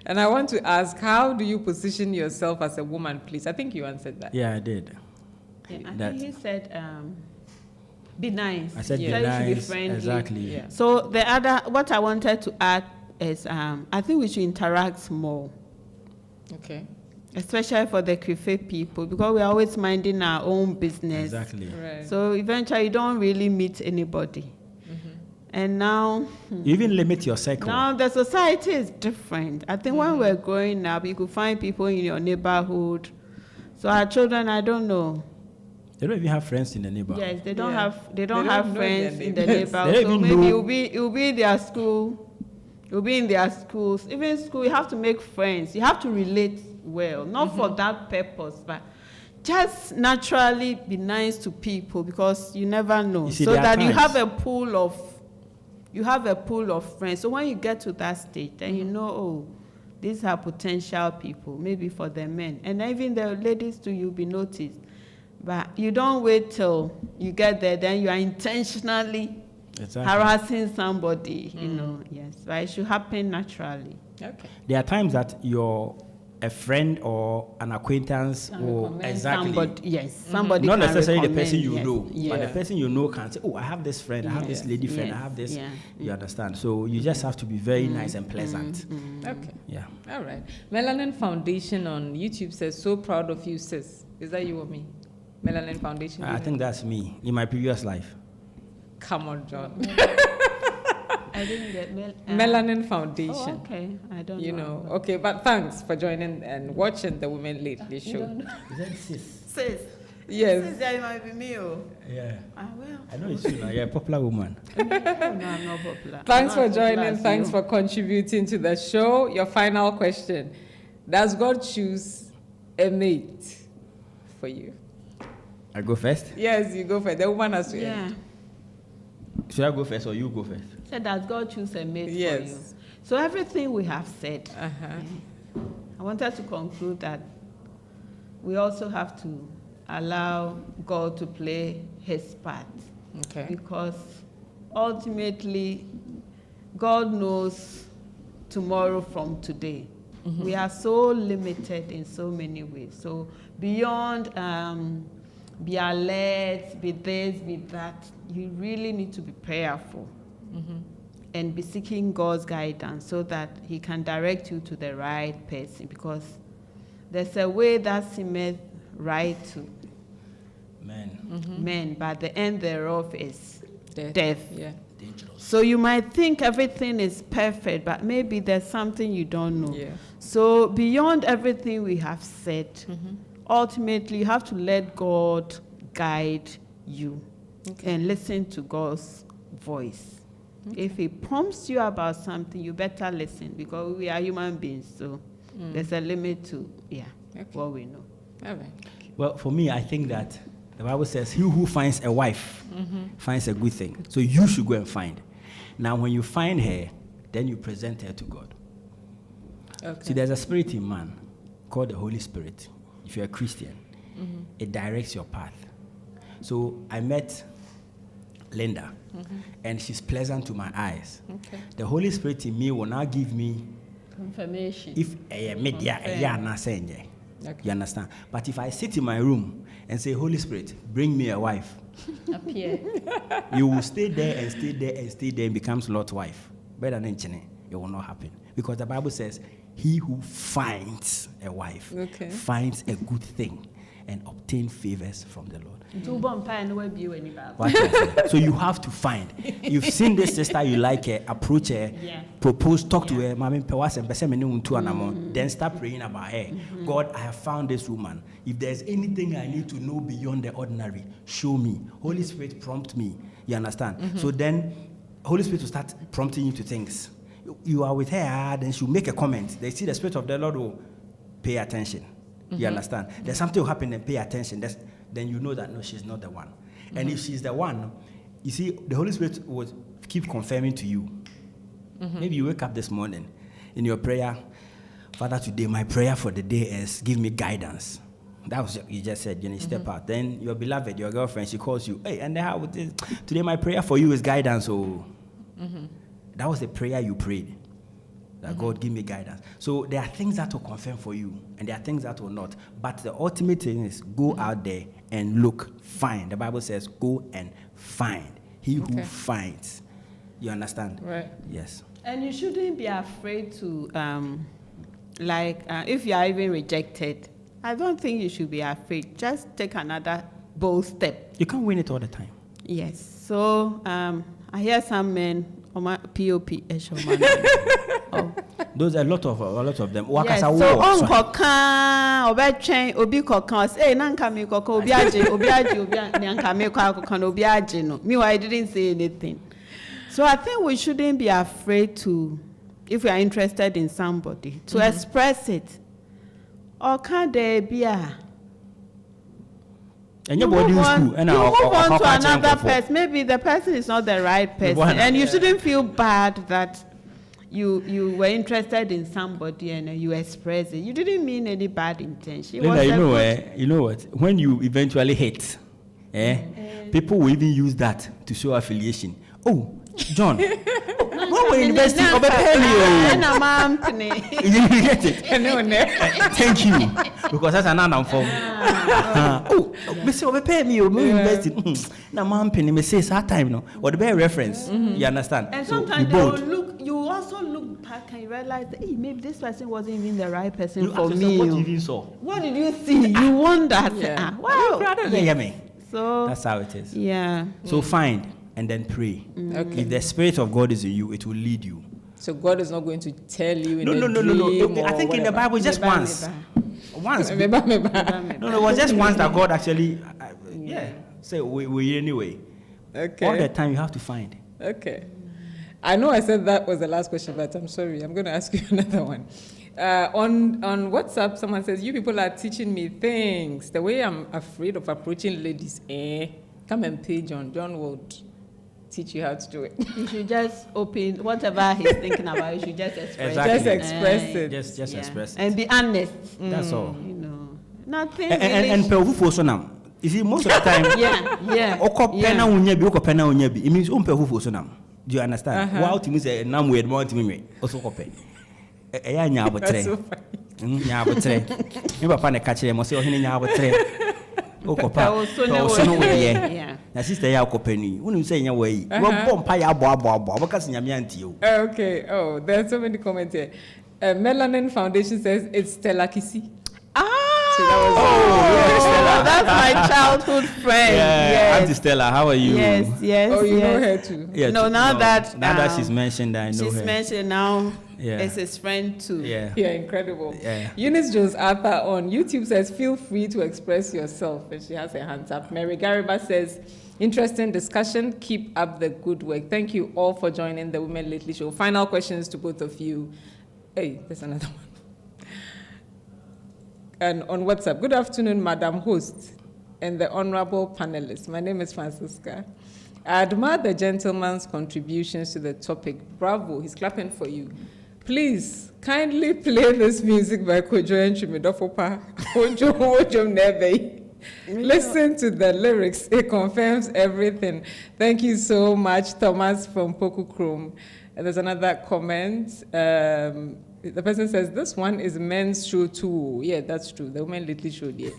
And I want to ask, how do you position yourself as a woman, please? I think you answered that. Yeah, I did. Yeah, I think he said, be nice. I said be nice. Be friendly. Exactly. Yeah. So what I wanted to add is, I think we should interact more. Okay. Especially for the Krife people, because we're always minding our own business. Exactly. Right. So eventually you don't really meet anybody. And now... You even limit your circle. Now the society is different. I think when we're growing up, you could find people in your neighborhood. So our children, I don't know. They don't even have friends in the neighborhood. Yes, they don't have friends in the They neighborhood. don't So even maybe you'll be in their school. You'll be in their schools. Even school, you have to make friends. You have to relate well. Not for that purpose, but just naturally be nice to people, because you never know. You see, so that times. you have a pool of friends. So when you get to that stage, then you know, oh, these are potential people, maybe for the men. And even the ladies too, you'll be noticed. But you don't wait till you get there, then you are intentionally Exactly. harassing somebody, you know. Yes, but it should happen naturally. Okay. There are times that a friend or an acquaintance or Recommend exactly. somebody, yes, somebody Not can necessarily the recommend, person you yes, know, but yeah. the person you know can say, "Oh, I have this friend, I have this Yes, lady friend, I yes, have this." yeah. You understand? So you just have to be very nice and pleasant. Okay. Yeah. All right. Melanin Foundation on YouTube says, "So proud of you, sis." Is that you or me? Melanin Foundation. I think that's me in my previous life. Come on, John. I didn't get Melanin Foundation. Oh, okay, I don't You know. Okay, but thanks for joining and watching the Women Lately show. Is that sis? Sis, Yes. that might be me. Oh, Yeah. well. I know it's you now. You're a popular woman. No, I'm not popular. Thanks I'm for not popular joining. as Thanks you. for contributing to the show. Your final question: does God choose a mate for you? I go first. Yes, you go first. The woman has to. Yeah. Should I go first or you go first? Said that God choose a mate for you. Yes. So everything we have said, Uh-huh. I wanted to conclude that we also have to allow God to play his part, Okay. because ultimately God knows tomorrow from today. We are so limited in so many ways. So beyond be alert, be this, be that, you really need to be prayerful and be seeking God's guidance so that he can direct you to the right person, because there's a way that seemeth right to men, but the end thereof is death. Yeah. Dangerous. So you might think everything is perfect, but maybe there's something you don't know. Yeah. So beyond everything we have said, ultimately you have to let God guide you and listen to God's voice. If he prompts you about something, you better listen, because we are human beings, so there's a limit to what we know. All right. Well, for me, I think that the Bible says, "He who finds a wife finds a good thing." So you should go and find. Now, when you find her, then you present her to God. Okay. See, there's a spirit in man called the Holy Spirit. If you're a Christian, it directs your path. So I met Linda, and she's pleasant to my eyes. Okay. The Holy Spirit in me will now give me Confirmation. if a media Okay. you understand. But if I sit in my room and say, "Holy Spirit, bring me a wife," Appear. you will stay there and stay there and stay there and becomes Lot's wife. Better than Chine, it will not happen, because the Bible says, "He who finds a wife finds a good thing and obtain favors from the Lord." What I say. So you have to find. You've seen this sister, you like her, approach her, propose, talk to her. Then start praying about her. God, I have found this woman. If there's anything I need to know beyond the ordinary, show me. Holy Spirit, prompt me. You understand? So then, Holy Spirit will start prompting you to things. You are with her, then she'll make a comment. They see the Spirit of the Lord will pay attention. You understand? There's something will happen and pay attention. Then you know that, no, she's not the one. And if she's the one, you see, the Holy Spirit will keep confirming to you. Maybe you wake up this morning in your prayer, "Father, today my prayer for the day is give me guidance." That was you just said, step out. Then your beloved, your girlfriend, she calls you, "Hey, and how with this? Today my prayer for you is guidance." Oh, that was the prayer you prayed. That God give me guidance. So there are things that will confirm for you, and there are things that will not. But the ultimate thing is go out there and look, find. The Bible says, "Go and find." He who finds. You understand? Right. Yes. And you shouldn't be afraid to, if you are even rejected, I don't think you should be afraid. Just take another bold step. You can't win it all the time. Yes. So I hear some men, POP, Those are a lot of them. yes. So on kokan, obi kokan, say nanka me kokan, obi nanka me kokan, obi aje no. Meanwhile, I didn't say anything. So I think we shouldn't be afraid to, if we are interested in somebody, to express it. Or can there be a... And your body is cool. You move on to another person. Maybe the person is not the right person. And you shouldn't feel bad that you were interested in somebody and you expressed it. You didn't mean any bad intention. Linda, you know what? When you eventually hate, people will even use that to show affiliation. Oh, John. When we're in university, you get it. Thank you, because that's another form. Oh, me say pay me. Me university. Na man penny me say that time no. Or the better reference. You understand? And so sometimes they will look. You also look back and you realize, hey, maybe this person wasn't even the right person for me. What you even saw? What did you see? You wonder. Wow. So that's how it is. Yeah. So find and then pray. Okay. If the Spirit of God is in you, it will lead you. So God is not going to tell you in No. I think in the Bible just once. Once. No, it was just once that God actually, say we anyway. Okay. All the time you have to find. Okay. I know I said that was the last question, but I'm sorry. I'm going to ask you another one. On WhatsApp, someone says, you people are teaching me things. The way I'm afraid of approaching ladies, come and pay John. John would teach you how to do it. You should just open whatever he's thinking about. You should just express Exactly. Just express it. Just express it. And be honest. That's all. You know, nothing And really. you see, most of the time, yeah. It means do you understand? Wow, to me say nam we more to me. Also copy. Eya nya abotre. Nya abotre. Me papa na ka kire mo say ohene nya abotre. O kopa. O so no we ye. Na sister ya kopani. Unu say nya we. Wo bom pa ya abo. Because nyame anti o. Okay. Oh, there's so many comments here. Melanin Foundation says it's Stella Kisi. So that was Stella. That's my childhood friend. Yeah, Auntie Stella, how are you? Yes. Oh, you know her too. Yeah, no, now that she's mentioned, I know her. She's mentioned now. Yeah. It's his friend too. Yeah, Incredible. Yeah. Eunice Jones Arthur on YouTube says, feel free to express yourself. And she has her hands up. Mary Gariba says, interesting discussion. Keep up the good work. Thank you all for joining the Women Lately Show. Final questions to both of you. Hey, there's another one. And on WhatsApp, good afternoon, Madam Host and the honorable panelists. My name is Francisca. I admire the gentleman's contributions to the topic. Bravo, he's clapping for you. Please, kindly play this music by Kojo and Chimidofopa. Ojo Neve. Listen to the lyrics. It confirms everything. Thank you so much, Thomas from Poku Chrome. And there's another comment. The person says, this one is men's show too. Yeah, that's true. The Women Lately Show, yeah.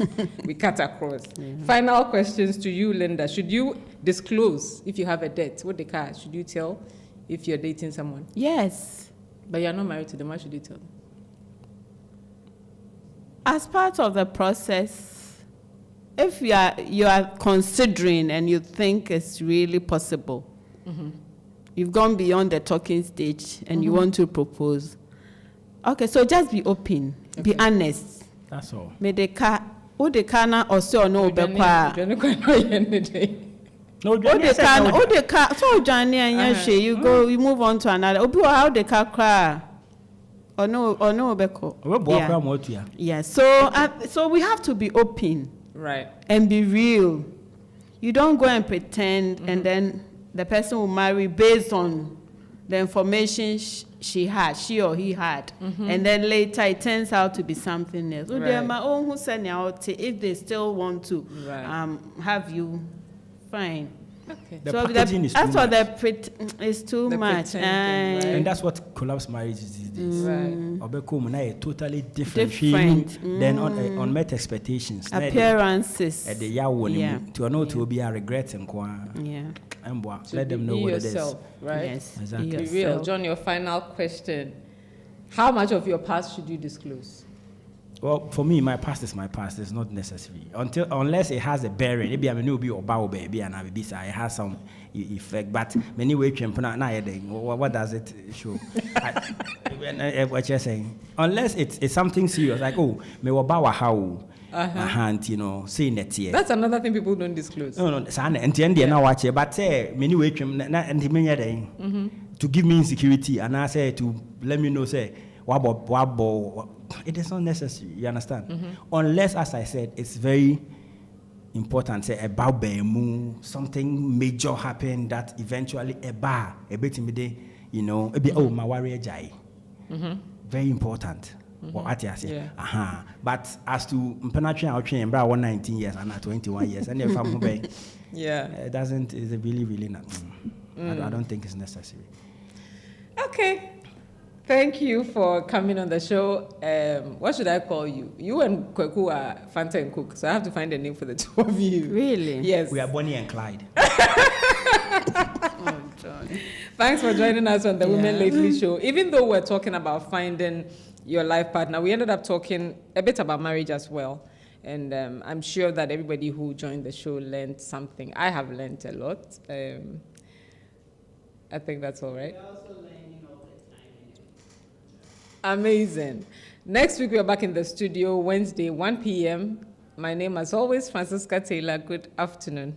We cut across. Final questions to you, Linda. Should you disclose if you have a date? What the car? Should you tell if you're dating someone? Yes. But you're not married to them. Why should you tell them? As part of the process, if you are considering and you think it's really possible, you've gone beyond the talking stage and you want to propose. Okay, so just be open, be honest. That's all. May the car, na or so no be kwa. No, the car. So Johnny and you go, you move on to another. Obi how the car cry. Or no beko. Yeah. So we have to be open. Right. And be real. You don't go and pretend, and then the person will marry based on the information she or he had, and then later it turns out to be something else. Right. My own who send out if they still want to have you, fine. Okay. The packaging is too much. It's too much. Right? And that's what collapse marriages these days. Right. Totally different. Then unmet expectations. Appearances. To know to be a regret and let them know what yourself, it is. right? Yes. Exactly. Be real. John, your final question. How much of your past should you disclose? Well, for me, my past is my past. It's not necessary unless it has a bearing. Maybe I will be or bow baby and I it has some effect. But many way what does it show? What you're saying? Unless it's something serious, like me bow how. Hand, saying that here. That's another thing people don't disclose. No, and the end now watch it, but say many way to give me insecurity and I say to let me know say wabo. It is not necessary, you understand? Unless, as I said, it's very important, say about Bemu, something major happened that eventually a bit immediate, my warrior jai. Very important. What I say. But as to penetrate our train, 119 years and 21 years, and if I'm it doesn't, it's really, really not. I don't think it's necessary. Okay. Thank you for coming on the show. What should I call you? You and Kweku are Fanta and Cook, so I have to find a name for the two of you. Really? Yes. We are Bonnie and Clyde. Oh, John. Thanks for joining us on the Women Lately show. Even though we're talking about finding your life partner, we ended up talking a bit about marriage as well. And I'm sure that everybody who joined the show learned something. I have learned a lot. I think that's all right. We're also learning all the time. Amazing. Next week, we are back in the studio, Wednesday, 1 p.m. My name, as always, Francisca Taylor. Good afternoon.